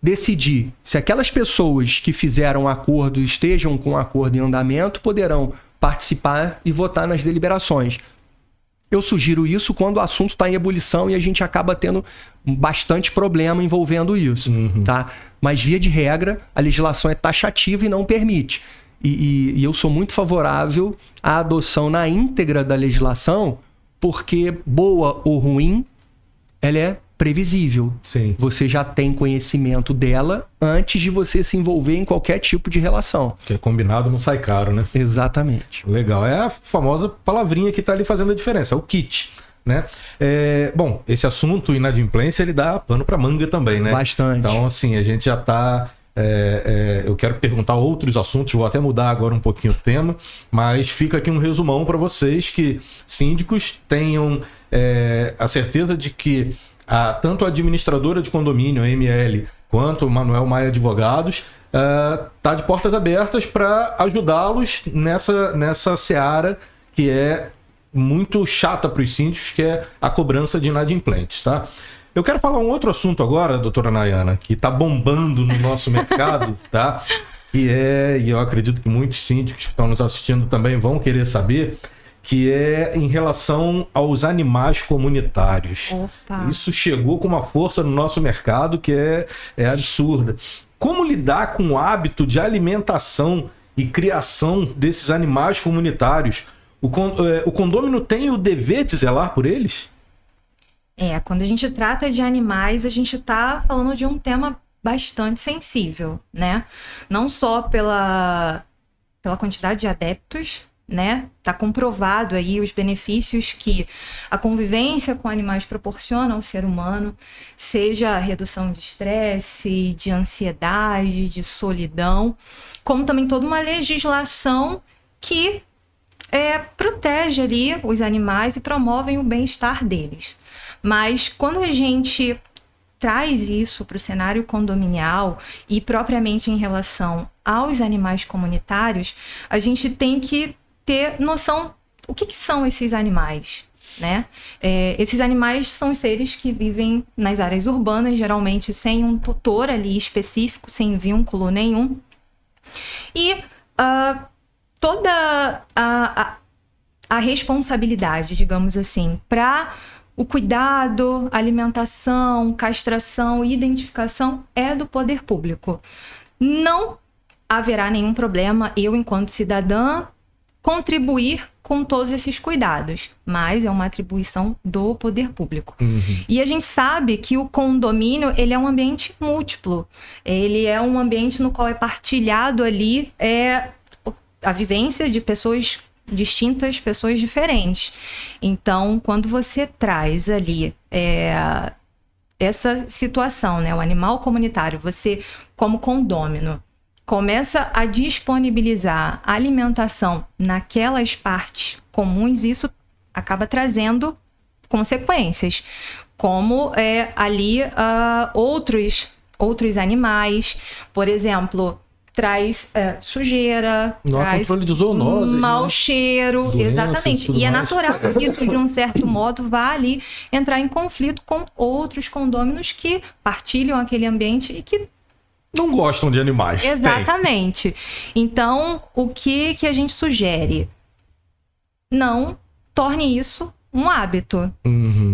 decidir se aquelas pessoas que fizeram acordo, estejam com o acordo em andamento, poderão participar e votar nas deliberações. Eu sugiro isso quando o assunto está em ebulição e a gente acaba tendo bastante problema envolvendo isso, tá? Mas, via de regra, a legislação é taxativa e não permite. E eu sou muito favorável à adoção na íntegra da legislação, porque, boa ou ruim, ela é previsível. Sim. Você já tem conhecimento dela antes de você se envolver em qualquer tipo de relação. Que é combinado, não sai caro, né? Exatamente. Legal. É a famosa palavrinha que está ali fazendo a diferença, é o kit, né? Bom, esse assunto inadimplência, ele dá pano para manga também, né? Bastante. Então, assim, a gente já está... eu quero perguntar outros assuntos, vou até mudar agora um pouquinho o tema, mas fica aqui um resumão para vocês que síndicos tenham a certeza de que tanto a administradora de condomínio, a ML, quanto o Manuel Maia Advogados, tá de portas abertas para ajudá-los nessa seara que é muito chata para os síndicos, que é a cobrança de inadimplentes, tá? Eu quero falar um outro assunto agora, doutora Nayana, que está bombando no nosso mercado, tá? E eu acredito que muitos síndicos que estão nos assistindo também vão querer saber, que é em relação aos animais comunitários. Opa. Isso chegou com uma força no nosso mercado que é absurda. Como lidar com o hábito de alimentação e criação desses animais comunitários? O condômino tem o dever de zelar por eles? Quando a gente trata de animais, a gente está falando de um tema bastante sensível, né? Não só pela quantidade de adeptos, né? Tá comprovado aí os benefícios que a convivência com animais proporciona ao ser humano, seja a redução de estresse, de ansiedade, de solidão, como também toda uma legislação que protege ali os animais e promovem o bem-estar deles. Mas quando a gente traz isso para o cenário condominial e propriamente em relação aos animais comunitários, a gente tem que ter noção o que são esses animais, né? Esses animais são seres que vivem nas áreas urbanas, geralmente sem um tutor ali específico, sem vínculo nenhum. E toda a responsabilidade, digamos assim, para o cuidado, alimentação, castração e identificação é do poder público. Não haverá nenhum problema eu, enquanto cidadã, contribuir com todos esses cuidados, mas é uma atribuição do poder público. E a gente sabe que o condomínio, ele é um ambiente múltiplo, ele é um ambiente no qual é partilhado ali a vivência de pessoas distintas, pessoas diferentes. Então, quando você traz ali essa situação, né, o animal comunitário, você, como condômino, começa a disponibilizar alimentação naquelas partes comuns, isso acaba trazendo consequências, como ali outros animais, por exemplo, traz sujeira, traz controle de zoonoses, mau né? cheiro, Doenças, exatamente. tudo E é mais. natural que isso, de um certo modo, vá ali entrar em conflito com outros condôminos que partilham aquele ambiente e que Não gostam de animais. exatamente. Então, o que a gente sugere? Não torne isso um hábito.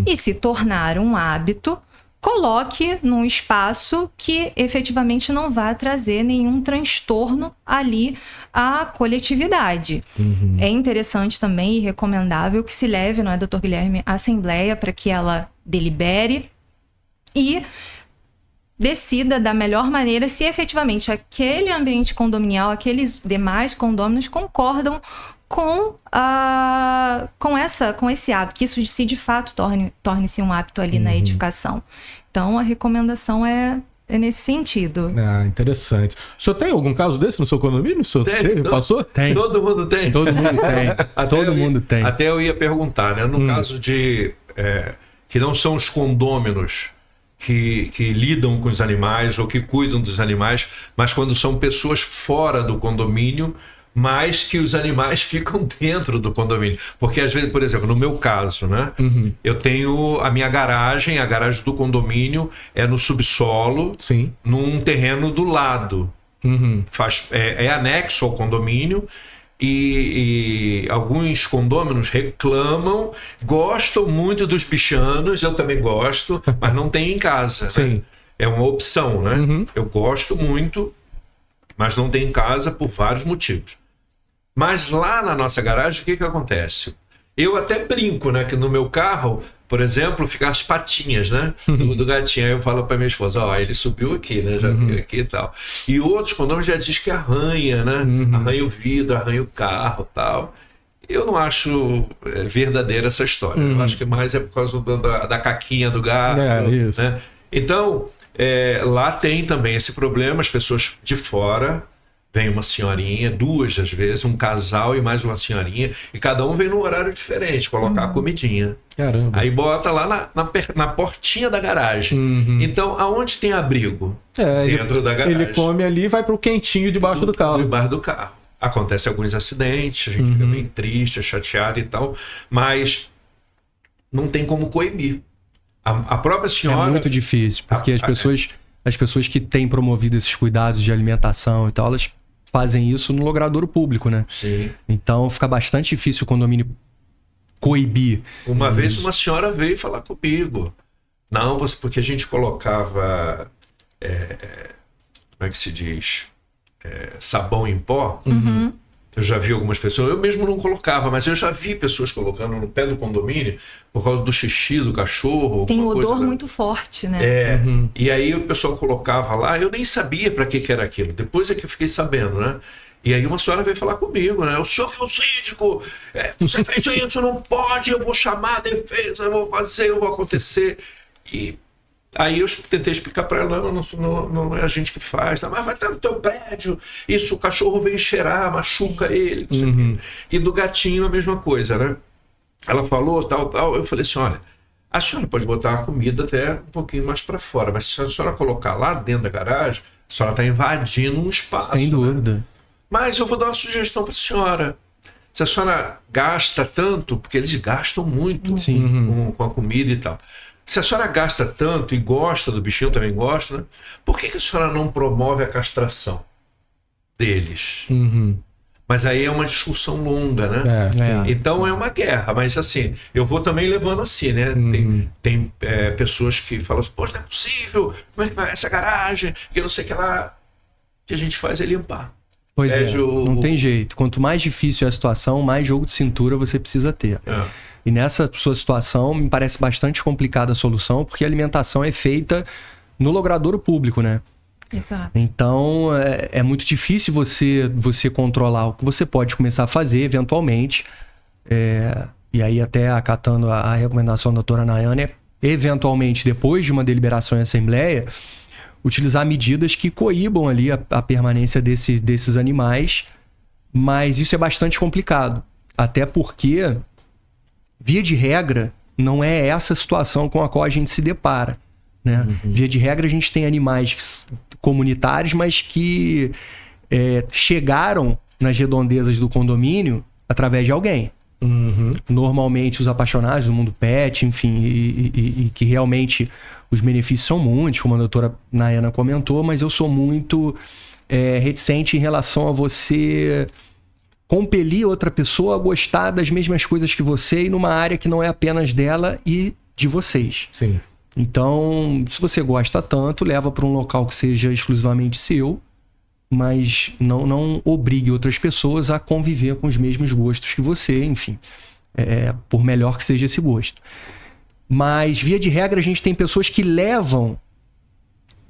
E se tornar um hábito, coloque num espaço que efetivamente não vá trazer nenhum transtorno ali à coletividade. É interessante também e recomendável que se leve, não é, doutor Guilherme, a assembleia para que ela delibere e decida da melhor maneira se efetivamente aquele ambiente condominial, aqueles demais condôminos concordam com esse hábito, que isso se de fato torne-se um hábito ali na edificação. Então a recomendação é nesse sentido. Interessante. O senhor tem algum caso desse no seu condomínio? O senhor teve? Passou? Tem. Todo mundo tem. Todo mundo tem. Todo mundo tem. Até eu ia perguntar, né? No caso de que não são os condôminos que lidam com os animais ou que cuidam dos animais, mas quando são pessoas fora do condomínio, mas que os animais ficam dentro do condomínio. Porque às vezes, por exemplo, no meu caso, né? Eu tenho a minha garagem, a garagem do condomínio é no subsolo, Sim. num terreno do lado. É anexo ao condomínio. E alguns condôminos reclamam, gostam muito dos bichanos, eu também gosto, mas não tem em casa. Sim. Né? É uma opção, né? Eu gosto muito, mas não tem em casa por vários motivos. Mas lá na nossa garagem, o que acontece? Eu até brinco, né? Que no meu carro, por exemplo, ficam as patinhas, né? Do gatinho. Aí eu falo para minha esposa, ele subiu aqui, né? Já veio aqui e tal. E outros condôminos já diz que arranha, né? Arranha o vidro, arranha o carro e tal. Eu não acho verdadeira essa história. Eu acho que mais é por causa da caquinha do gato. Isso. Né? Então, lá tem também esse problema, as pessoas de fora... Vem uma senhorinha, duas às vezes, um casal e mais uma senhorinha, e cada um vem num horário diferente, colocar a comidinha. Caramba. Aí bota lá na portinha da garagem. Então, aonde tem abrigo? Dentro da garagem. Ele come ali e vai pro quentinho debaixo do carro. Debaixo do carro. Acontece alguns acidentes, a gente fica bem triste, chateado e tal, mas não tem como coibir. A própria senhora... É muito difícil, porque as pessoas que têm promovido esses cuidados de alimentação e tal, elas fazem isso no logradouro público, né? Sim. Então fica bastante difícil o condomínio coibir. Uma vez uma senhora veio falar comigo. Não, porque a gente colocava... como é que se diz? Sabão em pó. Eu já vi algumas pessoas, eu mesmo não colocava, mas eu já vi pessoas colocando no pé do condomínio por causa do xixi do cachorro. Tem um odor coisa, muito forte, né? E aí o pessoal colocava lá, eu nem sabia para que era aquilo, depois é que eu fiquei sabendo, né? E aí uma senhora veio falar comigo, né? O senhor que é o síndico, você fez isso, não pode, eu vou chamar a defesa, eu vou fazer, eu vou acontecer. E aí eu tentei explicar para ela, não é a gente que faz, tá? Mas vai estar no teu prédio, isso, o cachorro vem cheirar, machuca ele, não sei o quê. E do gatinho a mesma coisa, né? Ela falou, tal, eu falei assim, olha, a senhora pode botar a comida até um pouquinho mais para fora, mas se a senhora colocar lá dentro da garagem, a senhora está invadindo um espaço. Sem dúvida. Né? Mas eu vou dar uma sugestão para a senhora. Se a senhora gasta tanto, porque eles gastam muito com a comida e tal. Se a senhora gasta tanto e gosta do bichinho, também gosta, né? Por que a senhora não promove a castração deles? Mas aí é uma discussão longa, né? Então é uma guerra, mas assim, eu vou também levando assim, né? Tem pessoas que falam assim, poxa, não é possível, como é que vai essa garagem, que não sei o que lá. O que a gente faz é limpar. Pois não tem jeito. Quanto mais difícil é a situação, mais jogo de cintura você precisa ter. E nessa sua situação, me parece bastante complicada a solução, porque a alimentação é feita no logradouro público, né? Exato. Então, é muito difícil você controlar. O que você pode começar a fazer, eventualmente, e aí até acatando a recomendação da doutora Nayane, eventualmente, depois de uma deliberação em assembleia, utilizar medidas que coíbam ali a permanência desses animais, mas isso é bastante complicado. Até porque... Via de regra, não é essa situação com a qual a gente se depara, né? Via de regra, a gente tem animais comunitários, mas que chegaram nas redondezas do condomínio através de alguém. Normalmente os apaixonados do mundo pet, enfim, e que realmente os benefícios são muitos, como a doutora Nayana comentou, mas eu sou muito reticente em relação a você... compelir outra pessoa a gostar das mesmas coisas que você e numa área que não é apenas dela e de vocês. Sim. Então, se você gosta tanto, leva para um local que seja exclusivamente seu, mas não obrigue outras pessoas a conviver com os mesmos gostos que você, enfim, por melhor que seja esse gosto. Mas, via de regra, a gente tem pessoas que levam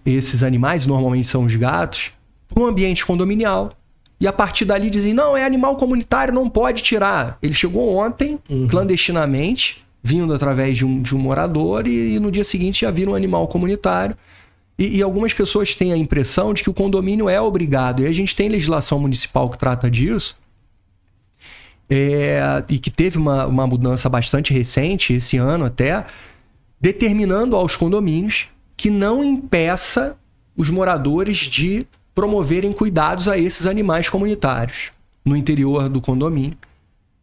esses animais, normalmente são os gatos, para um ambiente condominial. E a partir dali dizem, não, é animal comunitário, não pode tirar. Ele chegou ontem, clandestinamente, vindo através de um morador, e no dia seguinte já vira um animal comunitário. E algumas pessoas têm a impressão de que o condomínio é obrigado. E a gente tem legislação municipal que trata disso, e que teve uma mudança bastante recente, esse ano até, determinando aos condomínios que não impeça os moradores de promoverem cuidados a esses animais comunitários no interior do condomínio.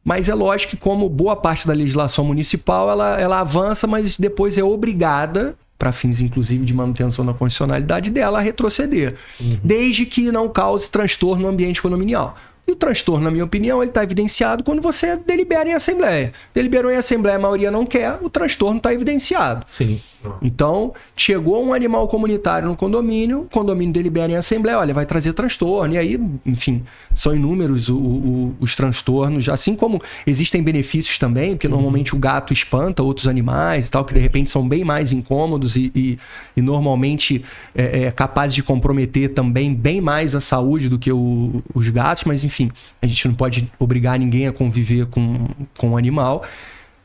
Mas é lógico que, como boa parte da legislação municipal, ela avança, mas depois é obrigada, para fins inclusive de manutenção da constitucionalidade dela, a retroceder, desde que não cause transtorno no ambiente condominial. E o transtorno, na minha opinião, ele está evidenciado quando você delibera em assembleia. Deliberou em assembleia, a maioria não quer, o transtorno está evidenciado. Sim. Então, chegou um animal comunitário no condomínio, o condomínio delibera em assembleia, olha, vai trazer transtorno. E aí, enfim, são inúmeros os transtornos, assim como existem benefícios também, porque normalmente o gato espanta outros animais e tal, que de repente são bem mais incômodos e normalmente é capaz de comprometer também bem mais a saúde do que os gatos, mas enfim, a gente não pode obrigar ninguém a conviver com o animal.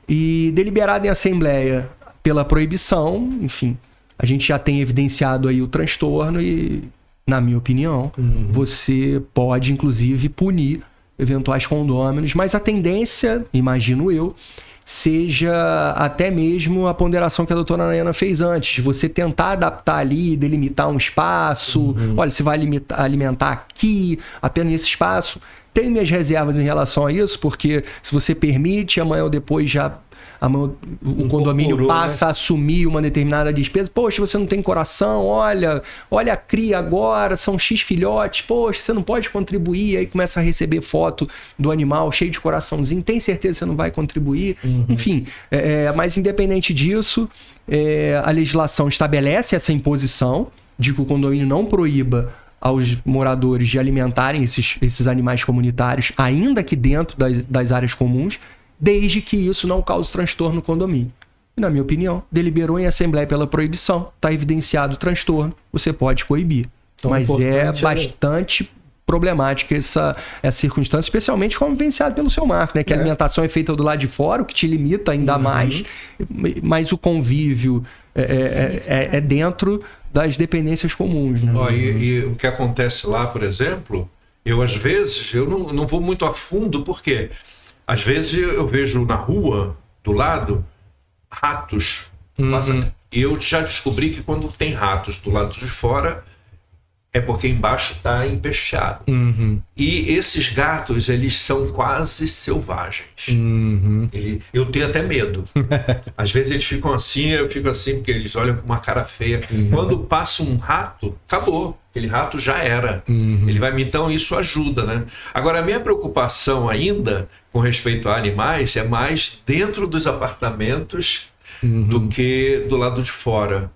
E deliberado em assembleia pela proibição, enfim, a gente já tem evidenciado aí o transtorno e, na minha opinião, você pode, inclusive, punir eventuais condôminos, mas a tendência, imagino eu, seja até mesmo a ponderação que a doutora Nayana fez antes, de você tentar adaptar ali, delimitar um espaço, olha, você vai alimentar aqui, apenas nesse espaço. Tenho minhas reservas em relação a isso, porque se você permite, amanhã ou depois o condomínio passa a assumir uma determinada despesa. Poxa, você não tem coração, olha a cria agora, são X filhotes, poxa, você não pode contribuir, aí começa a receber foto do animal cheio de coraçãozinho, tem certeza que você não vai contribuir? Enfim, mas independente disso, a legislação estabelece essa imposição de que o condomínio não proíba aos moradores de alimentarem esses animais comunitários, ainda que dentro das áreas comuns, desde que isso não cause transtorno no condomínio. E, na minha opinião, deliberou em assembleia pela proibição, está evidenciado o transtorno, você pode coibir. Então, mas é bastante problemática essa circunstância, especialmente como vivenciado pelo seu Marco, né? Que a alimentação é feita do lado de fora, o que te limita ainda mais, mas o convívio é dentro das dependências comuns. Né? E o que acontece lá, por exemplo, às vezes, não vou muito a fundo, porque às vezes eu vejo na rua, do lado, ratos. E eu já descobri que quando tem ratos do lado de fora, é porque embaixo está empesteado. E esses gatos, eles são quase selvagens. Eu tenho até medo. Às vezes eles ficam assim, eu fico assim, porque eles olham com uma cara feia. Quando passa um rato, acabou. Aquele rato já era. Ele vai, então isso ajuda, né? Agora, a minha preocupação ainda com respeito a animais é mais dentro dos apartamentos do que do lado de fora.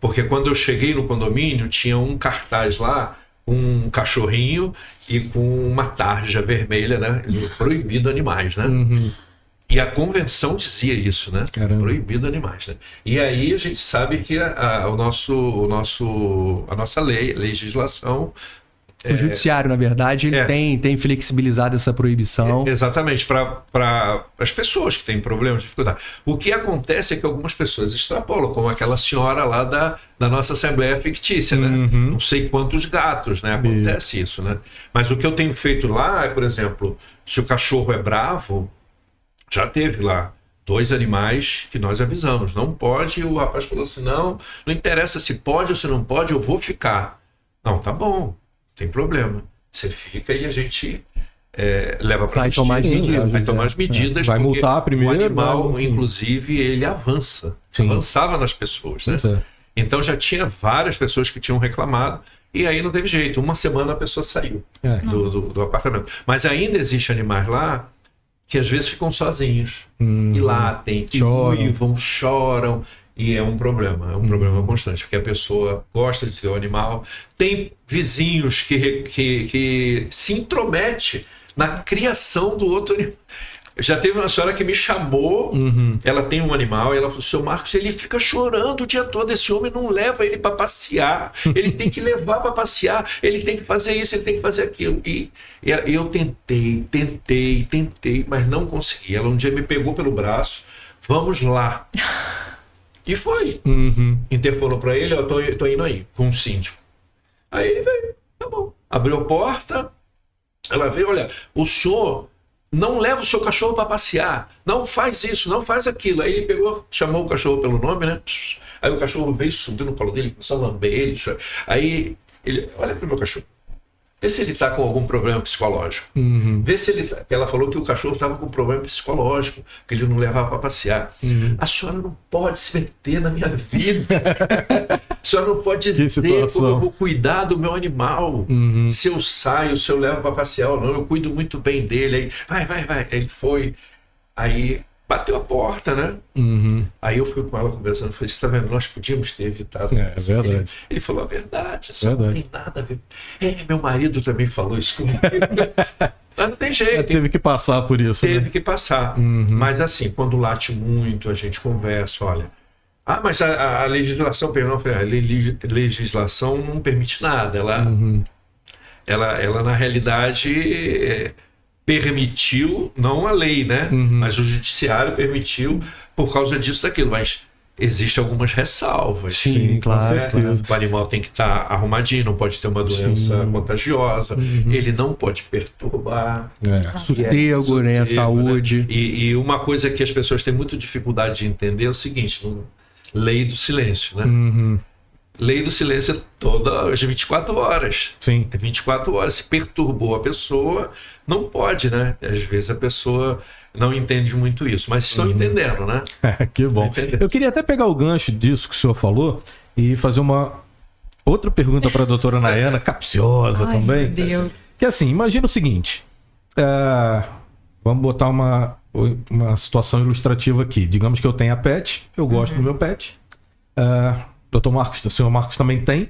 Porque quando eu cheguei no condomínio, tinha um cartaz lá, um cachorrinho e com uma tarja vermelha, né? Proibido animais, né? E a convenção dizia isso, né? Caramba. Proibido animais, né? E aí a gente sabe que a nossa legislação... O judiciário, na verdade, ele tem flexibilizado essa proibição. Exatamente, para as pessoas que têm problemas, dificuldade. O que acontece é que algumas pessoas extrapolam, como aquela senhora lá da nossa Assembleia Fictícia, né? Não sei quantos gatos, né? Acontece isso, né? Mas o que eu tenho feito lá é, por exemplo, se o cachorro é bravo, já teve lá 2 animais que nós avisamos. Não pode, o rapaz falou assim, não interessa se pode ou se não pode, eu vou ficar. Não, tá bom. Tem problema. Você fica e a gente leva para vai tomar as medidas. Vai multar primeiro. O animal, inclusive, ele avança. Avançava nas pessoas, né? Então já tinha várias pessoas que tinham reclamado e aí não teve jeito. Uma semana a pessoa saiu do apartamento. Mas ainda existe animais lá que às vezes ficam sozinhos. E latem, e uivam, choram. E é um problema constante, porque a pessoa gosta de ter o animal. Tem vizinhos que se intromete na criação do outro animal. Já teve uma senhora que me chamou, ela tem um animal, e ela falou, seu Marcos, ele fica chorando o dia todo, esse homem não leva ele para passear, ele tem que levar para passear, ele tem que fazer isso, ele tem que fazer aquilo. E eu tentei, mas não consegui. Ela um dia me pegou pelo braço, vamos lá. E foi. Interfonou para ele, eu tô indo aí, com um síndico. Aí ele veio, tá bom. Abriu a porta, ela veio, olha, o senhor não leva o seu cachorro para passear, não faz isso, não faz aquilo. Aí ele pegou, chamou o cachorro pelo nome, né? Aí o cachorro veio, subiu no colo dele, começou a lamber ele. Aí ele, olha pro meu cachorro. Vê se ele está com algum problema psicológico. Vê se ele... Ela falou que o cachorro estava com problema psicológico, que ele não levava para passear. A senhora não pode se meter na minha vida. A senhora não pode dizer como eu vou cuidar do meu animal. Se eu saio, se eu levo para passear ou não, eu cuido muito bem dele. Aí, vai. Aí ele foi. Aí bateu a porta, né? Aí eu fui com ela conversando, falei, você tá vendo, nós podíamos ter evitado. É verdade. Ele falou a verdade, isso não tem nada a ver. Meu marido também falou isso comigo. Mas não tem jeito. Teve que passar por isso, Teve que passar. Mas assim, quando late muito, a gente conversa, olha, mas a legislação, eu falei, a legislação não permite nada, ela na realidade... permitiu, não a lei, né? Mas o judiciário permitiu por causa disso, daquilo. Mas existem algumas ressalvas. Sim, claro. O animal tem que estar arrumadinho, não pode ter uma doença contagiosa, ele não pode perturbar. Sossego, né? A saúde. Né? E uma coisa que as pessoas têm muita dificuldade de entender é o seguinte, lei do silêncio, né? Lei do silêncio é todas as 24 horas. Sim. É 24 horas. Se perturbou a pessoa, não pode, né? Às vezes a pessoa não entende muito isso, mas estão entendendo, né? Que bom. Eu queria até pegar o gancho disso que o senhor falou e fazer uma outra pergunta para a doutora Nayana, capciosa também. Meu Deus. Que assim, imagina o seguinte, vamos botar uma situação ilustrativa aqui. Digamos que eu tenho a pet, eu gosto do meu pet. Dr. Marcos, o senhor Marcos também tem,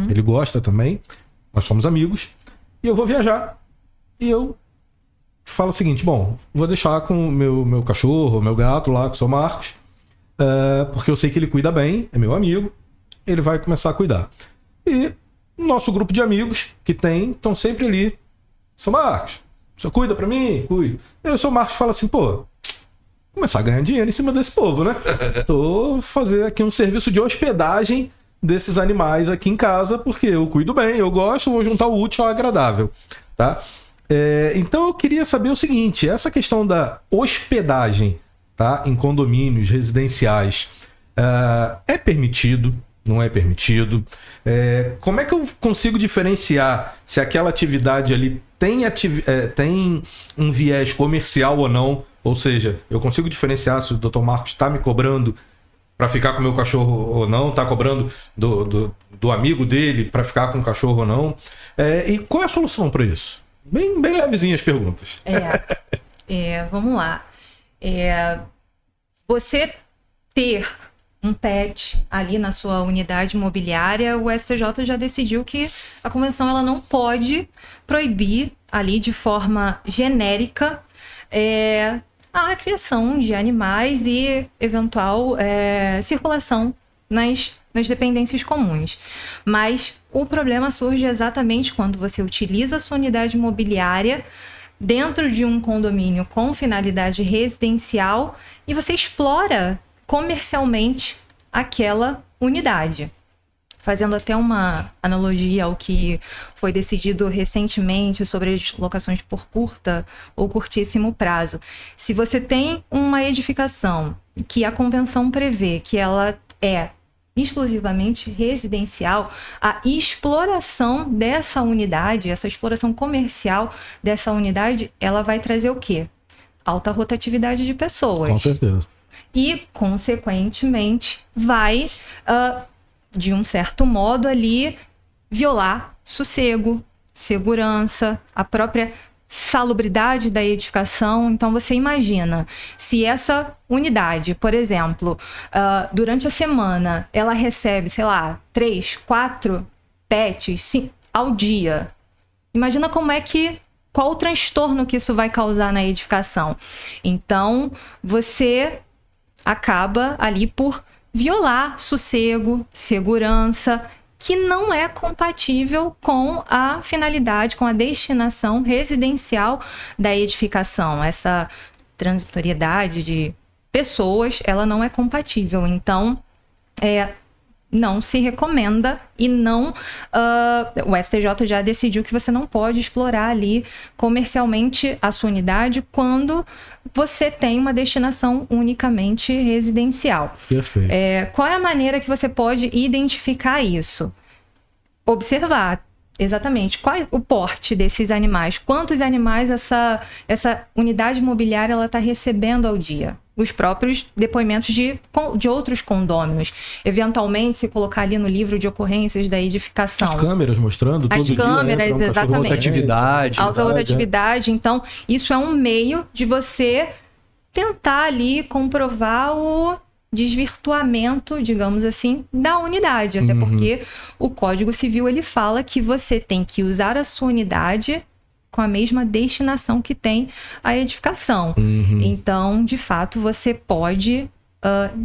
ele gosta também, nós somos amigos, e eu vou viajar. E eu falo o seguinte, bom, vou deixar com o meu cachorro, meu gato lá, com o senhor Marcos, porque eu sei que ele cuida bem, é meu amigo, ele vai começar a cuidar. E nosso grupo de amigos que tem, estão sempre ali, senhor Marcos, o senhor cuida pra mim? Cuido. E o senhor Marcos fala assim, pô, começar a ganhar dinheiro em cima desse povo, né? Fazer aqui um serviço de hospedagem desses animais aqui em casa, porque eu cuido bem, eu gosto, vou juntar o útil ao agradável, tá? Então eu queria saber o seguinte, essa questão da hospedagem, tá, em condomínios residenciais, é permitido? Não é permitido? Como é que eu consigo diferenciar se aquela atividade ali tem um viés comercial ou não? Ou seja, eu consigo diferenciar se o Dr. Marcos está me cobrando para ficar com o meu cachorro ou não, está cobrando do amigo dele para ficar com o cachorro ou não. E qual é a solução para isso? Bem levezinhas as perguntas. Vamos lá. Você ter um pet ali na sua unidade imobiliária, o STJ já decidiu que a convenção ela não pode proibir ali de forma genérica a criação de animais e eventual circulação nas dependências comuns. Mas o problema surge exatamente quando você utiliza a sua unidade imobiliária dentro de um condomínio com finalidade residencial e você explora comercialmente aquela unidade. Fazendo até uma analogia ao que foi decidido recentemente sobre as locações por curta ou curtíssimo prazo. Se você tem uma edificação que a convenção prevê que ela é exclusivamente residencial, a exploração dessa unidade, essa exploração comercial dessa unidade, ela vai trazer o quê? Alta rotatividade de pessoas. Com certeza. E, consequentemente, vai... de um certo modo ali, violar sossego, segurança, a própria salubridade da edificação. Então, você imagina, se essa unidade, por exemplo, durante a semana, ela recebe, 3, 4 pets ao dia. Imagina qual o transtorno que isso vai causar na edificação. Então, você acaba ali por violar sossego, segurança, que não é compatível com a finalidade, com a destinação residencial da edificação. Essa transitoriedade de pessoas, ela não é compatível. Então, não se recomenda e não... o STJ já decidiu que você não pode explorar ali comercialmente a sua unidade quando você tem uma destinação unicamente residencial. Perfeito. Qual é a maneira que você pode identificar isso? Observar exatamente qual é o porte desses animais, quantos animais essa unidade imobiliária está recebendo ao dia. Os próprios depoimentos de outros condôminos. Eventualmente, se colocar ali no livro de ocorrências da edificação. As câmeras mostrando todo dia. As câmeras, exatamente. Rotatividade. Alta rotatividade. Então, isso é um meio de você tentar ali comprovar o desvirtuamento, digamos assim, da unidade. Até porque o Código Civil, ele fala que você tem que usar a sua unidade com a mesma destinação que tem a edificação. Então, de fato, você pode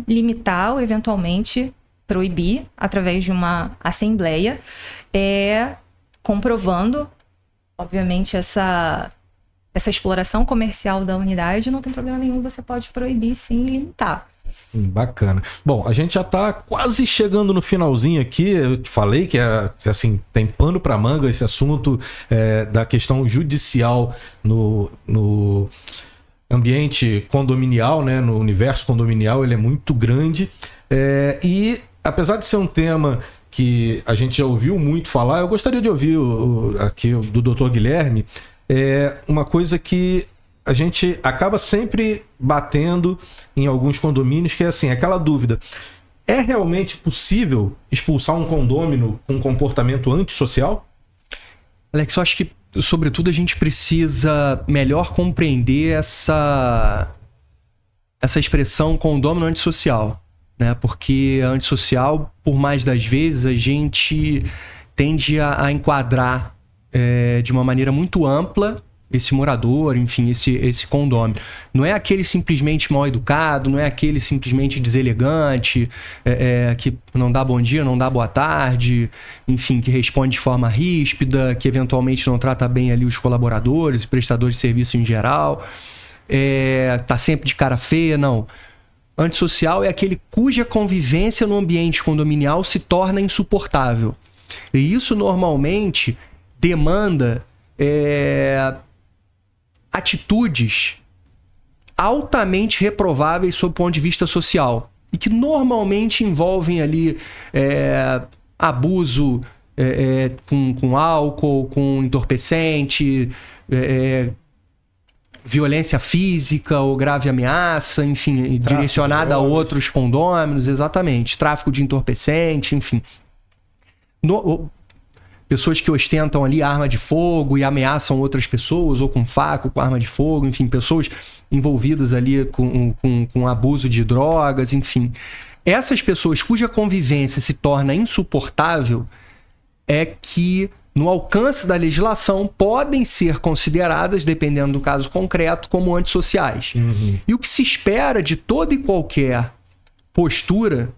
limitar ou, eventualmente, proibir através de uma assembleia, comprovando, obviamente, essa exploração comercial da unidade. Não tem problema nenhum, você pode proibir, sim, e limitar. Bacana. Bom, a gente já tá quase chegando no finalzinho aqui. Eu te falei que assim, tem pano para manga esse assunto da questão judicial no ambiente condominial, né? No universo condominial, ele é muito grande. E apesar de ser um tema que a gente já ouviu muito falar, eu gostaria de ouvir aqui do Dr. Guilherme uma coisa que a gente acaba sempre batendo em alguns condomínios, que é assim, aquela dúvida: é realmente possível expulsar um condômino com um comportamento antissocial? Alex, eu acho que, sobretudo, a gente precisa melhor compreender essa expressão condômino antissocial, né? Porque antissocial, por mais das vezes, a gente tende a enquadrar de uma maneira muito ampla esse morador, enfim, esse condômino. Não é aquele simplesmente mal educado, não é aquele simplesmente deselegante, que não dá bom dia, não dá boa tarde, enfim, que responde de forma ríspida, que eventualmente não trata bem ali os colaboradores e prestadores de serviço em geral, tá sempre de cara feia, não. Antissocial é aquele cuja convivência no ambiente condominial se torna insuportável. E isso normalmente demanda atitudes altamente reprováveis sob o ponto de vista social e que normalmente envolvem ali abuso com álcool, com entorpecente, violência física ou grave ameaça, enfim, direcionada a outros condôminos, exatamente, tráfico de entorpecente, enfim. Pessoas que ostentam ali arma de fogo e ameaçam outras pessoas, ou com faca, ou com arma de fogo, enfim, pessoas envolvidas ali com abuso de drogas, enfim. Essas pessoas cuja convivência se torna insuportável que, no alcance da legislação, podem ser consideradas, dependendo do caso concreto, como antissociais. E o que se espera de toda e qualquer postura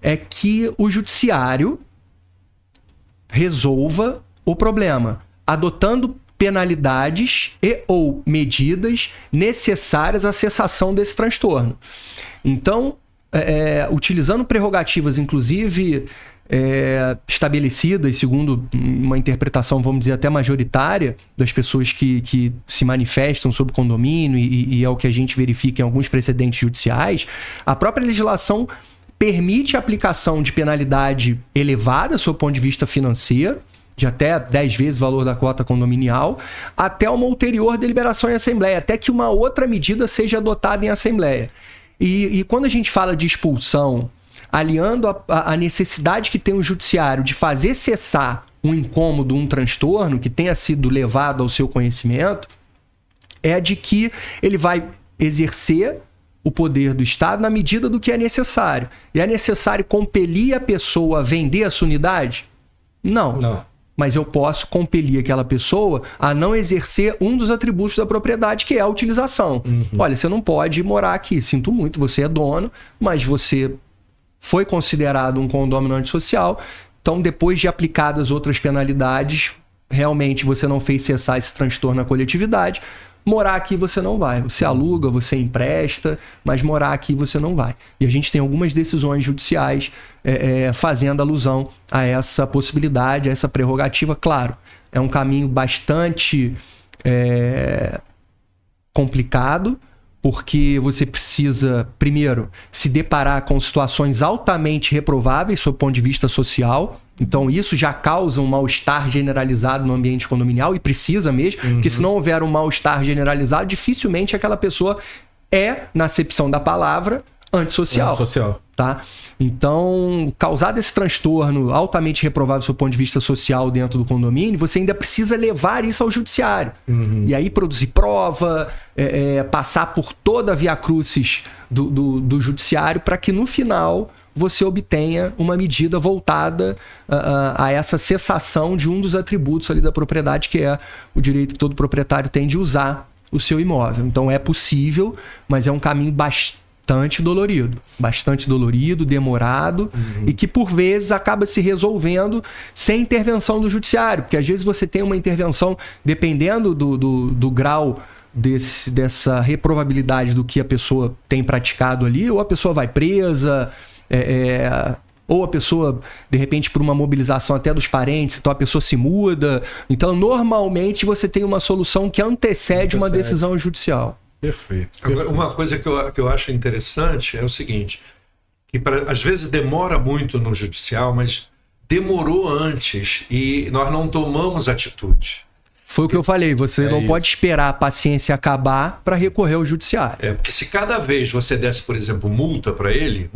é que o judiciário resolva o problema, adotando penalidades e ou medidas necessárias à cessação desse transtorno. Então, utilizando prerrogativas, inclusive estabelecidas segundo uma interpretação, vamos dizer, até majoritária das pessoas que se manifestam sobre condomínio, e é o que a gente verifica em alguns precedentes judiciais, a própria legislação permite a aplicação de penalidade elevada, sob o ponto de vista financeiro, de até 10 vezes o valor da cota condominial, até uma ulterior deliberação em assembleia, até que uma outra medida seja adotada em assembleia. E quando a gente fala de expulsão, aliando a necessidade que tem o judiciário de fazer cessar um incômodo, um transtorno que tenha sido levado ao seu conhecimento, é de que ele vai exercer o poder do Estado na medida do que é necessário. E é necessário compelir a pessoa a vender a sua unidade? Não. Mas eu posso compelir aquela pessoa a não exercer um dos atributos da propriedade, que é a utilização. Olha, você não pode morar aqui. Sinto muito, você é dono, mas você foi considerado um condômino antissocial. Então, depois de aplicadas outras penalidades, realmente você não fez cessar esse transtorno na coletividade, morar aqui você não vai. Você aluga, você empresta, mas morar aqui você não vai. E a gente tem algumas decisões judiciais fazendo alusão a essa possibilidade, a essa prerrogativa. Claro, é um caminho bastante complicado, porque você precisa, primeiro, se deparar com situações altamente reprováveis sob o ponto de vista social. Então, isso já causa um mal-estar generalizado no ambiente condominial, e precisa mesmo, porque se não houver um mal-estar generalizado, dificilmente aquela pessoa na acepção da palavra, antissocial. Antissocial. Tá? Então, causado esse transtorno altamente reprovável do ponto de vista social dentro do condomínio, você ainda precisa levar isso ao judiciário. E aí produzir prova, passar por toda a via-crucis do judiciário, para que no final você obtenha uma medida voltada a essa cessação de um dos atributos ali da propriedade, que é o direito que todo proprietário tem de usar o seu imóvel. Então é possível, mas é um caminho bastante dolorido, demorado, e que por vezes acaba se resolvendo sem intervenção do judiciário, porque às vezes você tem uma intervenção, dependendo do grau dessa reprovabilidade do que a pessoa tem praticado ali, ou a pessoa vai presa, ou a pessoa, de repente, por uma mobilização até dos parentes, então a pessoa se muda. Então, normalmente, você tem uma solução que antecede uma decisão judicial. Perfeito. Agora, uma coisa que eu acho interessante é o seguinte, que às vezes demora muito no judicial, mas demorou antes e nós não tomamos atitude. Foi o que eu falei, você não pode esperar a paciência acabar para recorrer ao judiciário. Porque se cada vez você desse, por exemplo, multa para ele,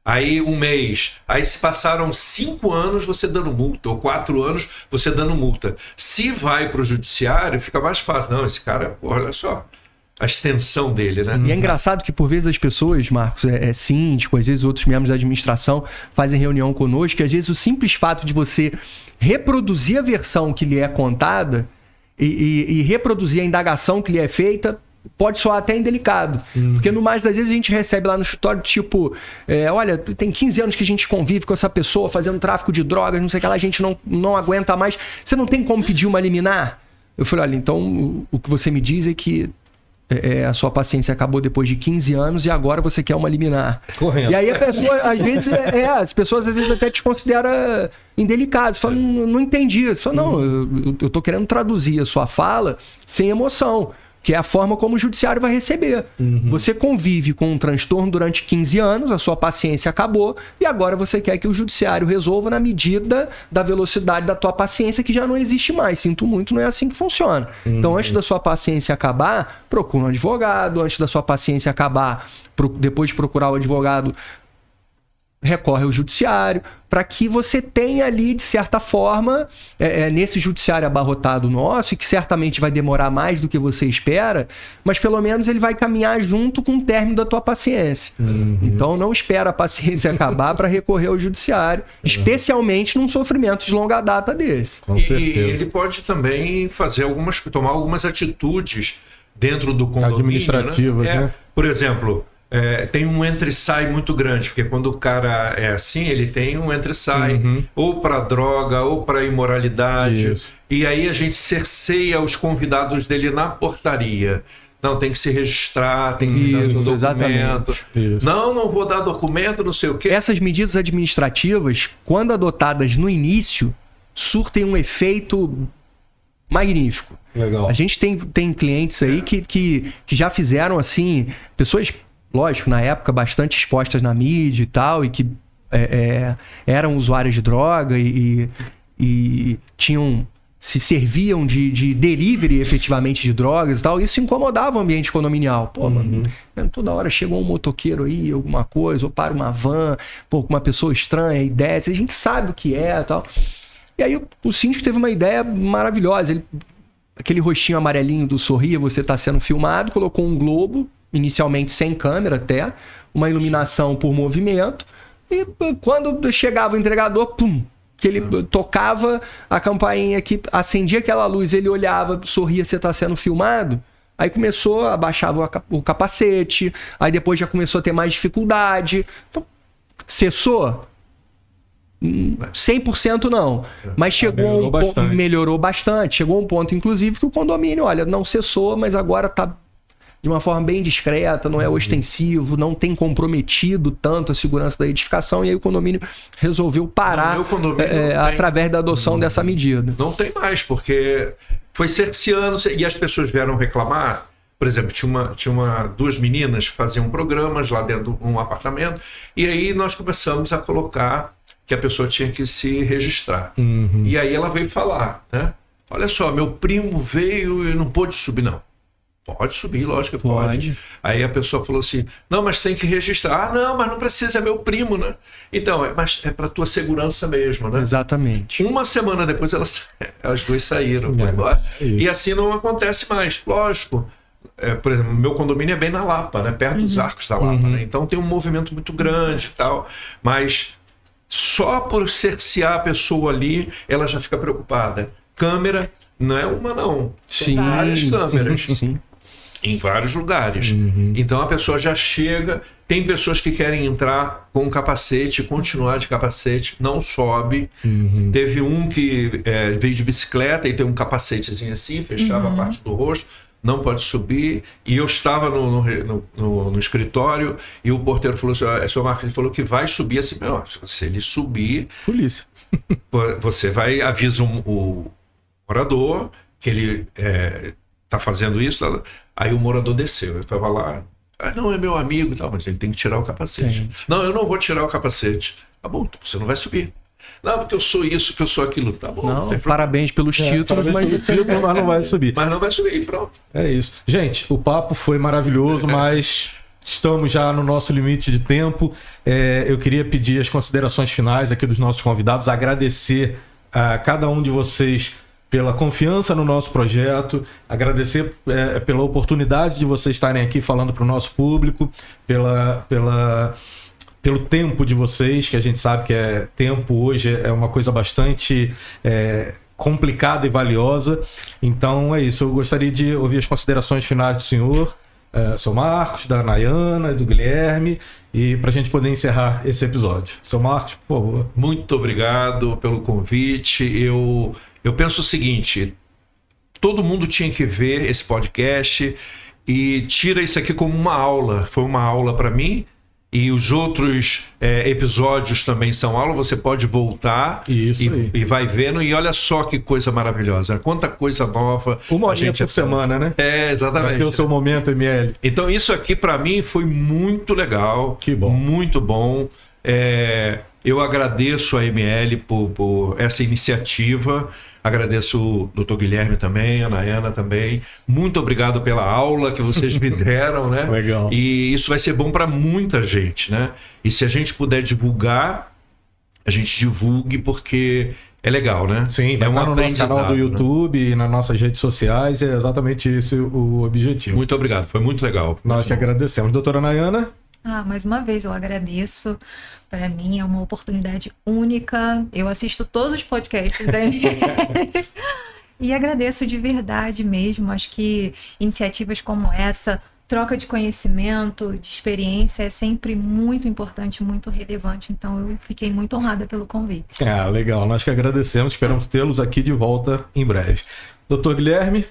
aí um mês, aí se passaram 5 anos você dando multa, ou 4 anos você dando multa. Se vai para o judiciário, fica mais fácil. Não, esse cara, olha só, a extensão dele, né? E é engraçado que por vezes as pessoas, Marcos, síndico, às vezes outros membros da administração fazem reunião conosco, e às vezes o simples fato de você reproduzir a versão que lhe é contada e reproduzir a indagação que lhe é feita pode soar até indelicado. Porque no mais das vezes a gente recebe lá no escritório, tipo, olha, tem 15 anos que a gente convive com essa pessoa fazendo tráfico de drogas, não sei o que lá, a gente não aguenta mais. Você não tem como pedir uma liminar? Eu falei, olha, então o que você me diz é que a sua paciência acabou depois de 15 anos e agora você quer uma liminar. Correto. E aí a pessoa, às vezes, as pessoas às vezes até te consideram indelicado. Você fala, não entendi. Você fala, não, eu tô querendo traduzir a sua fala sem emoção, que é a forma como o judiciário vai receber. Você convive com um transtorno durante 15 anos, a sua paciência acabou, e agora você quer que o judiciário resolva na medida da velocidade da tua paciência, que já não existe mais. Sinto muito, não é assim que funciona. Então, antes da sua paciência acabar, procura um advogado. Antes da sua paciência acabar, depois de procurar o advogado, recorre ao judiciário, para que você tenha ali, de certa forma, nesse judiciário abarrotado nosso, e que certamente vai demorar mais do que você espera, mas pelo menos ele vai caminhar junto com o término da tua paciência. Então não espera a paciência acabar para recorrer ao judiciário, especialmente num sofrimento de longa data desse. Com certeza. E ele pode também tomar algumas atitudes dentro do condomínio, administrativas, né? Por exemplo, tem um entra e sai muito grande, porque quando o cara é assim, ele tem um entra e sai, ou para droga, ou para imoralidade. Isso. E aí a gente cerceia os convidados dele na portaria. Não, tem que se registrar, tem que dar documento. Exatamente. Isso. Não vou dar documento, não sei o quê. Essas medidas administrativas, quando adotadas no início, surtem um efeito magnífico. Legal. A gente tem clientes aí que já fizeram assim, pessoas, lógico, na época bastante expostas na mídia e tal, e que eram usuários de droga e se serviam de delivery efetivamente de drogas e tal. Isso incomodava o ambiente condominial. Pô, mano, toda hora chega um motoqueiro aí, alguma coisa, ou para uma van, pô, com uma pessoa estranha e desce, a gente sabe o que é e tal. E aí o síndico teve uma ideia maravilhosa. Aquele rostinho amarelinho do Sorria, você está sendo filmado, colocou um globo, inicialmente sem câmera até, uma iluminação por movimento, e quando chegava o entregador, pum, que ele tocava a campainha que acendia aquela luz, ele olhava, sorria, você está sendo filmado. Aí começou, abaixava o capacete, aí depois já começou a ter mais dificuldade. Então, cessou? 100% não. Mas melhorou bastante. Chegou a um ponto, inclusive, que o condomínio, olha, não cessou, mas agora está de uma forma bem discreta, não é ostensivo, não tem comprometido tanto a segurança da edificação, e aí o condomínio resolveu parar através da adoção dessa medida. Não tem mais, porque foi cerceando, e as pessoas vieram reclamar. Por exemplo, tinha duas meninas que faziam programas lá dentro de um apartamento, e aí nós começamos a colocar que a pessoa tinha que se registrar. E aí ela veio falar, né? Olha só, meu primo veio e não pôde subir, não. Pode subir, lógico que pode. Aí a pessoa falou assim, não, mas tem que registrar. Ah, não, mas não precisa, é meu primo, né? Então, mas é para tua segurança mesmo, né? Exatamente. Uma semana depois elas duas saíram, foi embora. E assim não acontece mais, lógico. Por exemplo, meu condomínio é bem na Lapa, né? Perto dos Arcos da Lapa, né? Então tem um movimento muito grande e tal, mas só por cercear a pessoa ali, ela já fica preocupada. Câmera não é uma, não. São várias câmeras. Sim. Em vários lugares. Então a pessoa já chega. Tem pessoas que querem entrar com capacete, continuar de capacete, não sobe. Teve um que veio de bicicleta e tem um capacetezinho assim, fechava a parte do rosto, não pode subir. E eu estava no escritório e o porteiro falou assim: seu Marcos, ele falou que vai subir assim. Se ele subir, polícia. Você vai, avisa o morador que ele está fazendo isso. Aí o morador desceu, ele estava lá, não, é meu amigo e tal, mas ele tem que tirar o capacete. Não, eu não vou tirar o capacete. Tá bom, então você não vai subir. Não, porque eu sou isso, que eu sou aquilo. Tá bom. Não, parabéns pelos títulos, mas não vai subir. Mas não vai subir, pronto. É isso. Gente, o papo foi maravilhoso, mas estamos já no nosso limite de tempo. Eu queria pedir as considerações finais aqui dos nossos convidados, agradecer a cada um de vocês pela confiança no nosso projeto, agradecer pela oportunidade de vocês estarem aqui falando para o nosso público, pelo tempo de vocês, que a gente sabe que tempo hoje é uma coisa bastante complicada e valiosa. Então é isso, eu gostaria de ouvir as considerações finais do senhor, seu Marcos, da Nayana e do Guilherme, e para a gente poder encerrar esse episódio. Seu Marcos, por favor. Muito obrigado pelo convite. Eu penso o seguinte, todo mundo tinha que ver esse podcast e tira isso aqui como uma aula. Foi uma aula para mim e os outros episódios também são aula. Você pode voltar e vai vendo. E olha só que coisa maravilhosa, quanta coisa nova. Uma horinha por semana, né? Exatamente. Vai ter o seu momento ML. Então isso aqui para mim foi muito legal. Que bom. Muito bom. Eu agradeço a ML por essa iniciativa. Agradeço o Dr. Guilherme também, a Nayana também. Muito obrigado pela aula que vocês me deram, né? Legal. E isso vai ser bom para muita gente, né? E se a gente puder divulgar, a gente divulgue, porque é legal, né? Sim, vai estar no nosso canal do YouTube e nas nossas redes sociais. É exatamente esse o objetivo. Muito obrigado, foi muito legal. Nós que agradecemos. Doutora Nayana? Mais uma vez eu agradeço. Para mim é uma oportunidade única. Eu assisto todos os podcasts da ML e agradeço de verdade mesmo. Acho que iniciativas como essa, troca de conhecimento, de experiência, é sempre muito importante, muito relevante. Então eu fiquei muito honrada pelo convite. Legal. Nós que agradecemos. Esperamos tê-los aqui de volta em breve. Doutor Guilherme?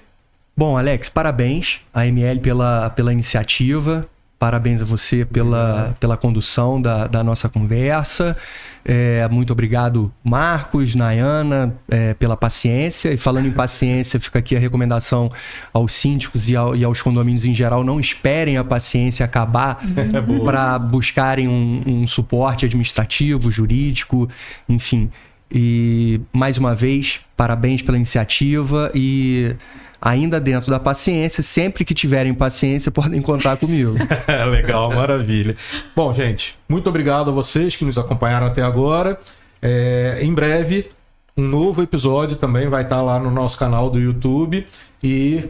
Bom, Alex, parabéns à ML pela iniciativa. Parabéns a você pela condução da nossa conversa. Muito obrigado, Marcos, Nayana, pela paciência. E falando em paciência, fica aqui a recomendação aos síndicos e aos condomínios em geral: não esperem a paciência acabar para buscarem um suporte administrativo, jurídico, enfim. E, mais uma vez, parabéns pela iniciativa e... ainda dentro da paciência, sempre que tiverem paciência, podem contar comigo. Legal, maravilha. Bom, gente, muito obrigado a vocês que nos acompanharam até agora. Em breve, um novo episódio também vai estar lá no nosso canal do YouTube. E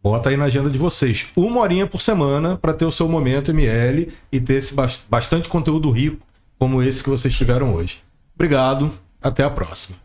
bota aí na agenda de vocês. 1 horinha por semana para ter o seu momento ML e ter esse bastante conteúdo rico como esse que vocês tiveram hoje. Obrigado, até a próxima.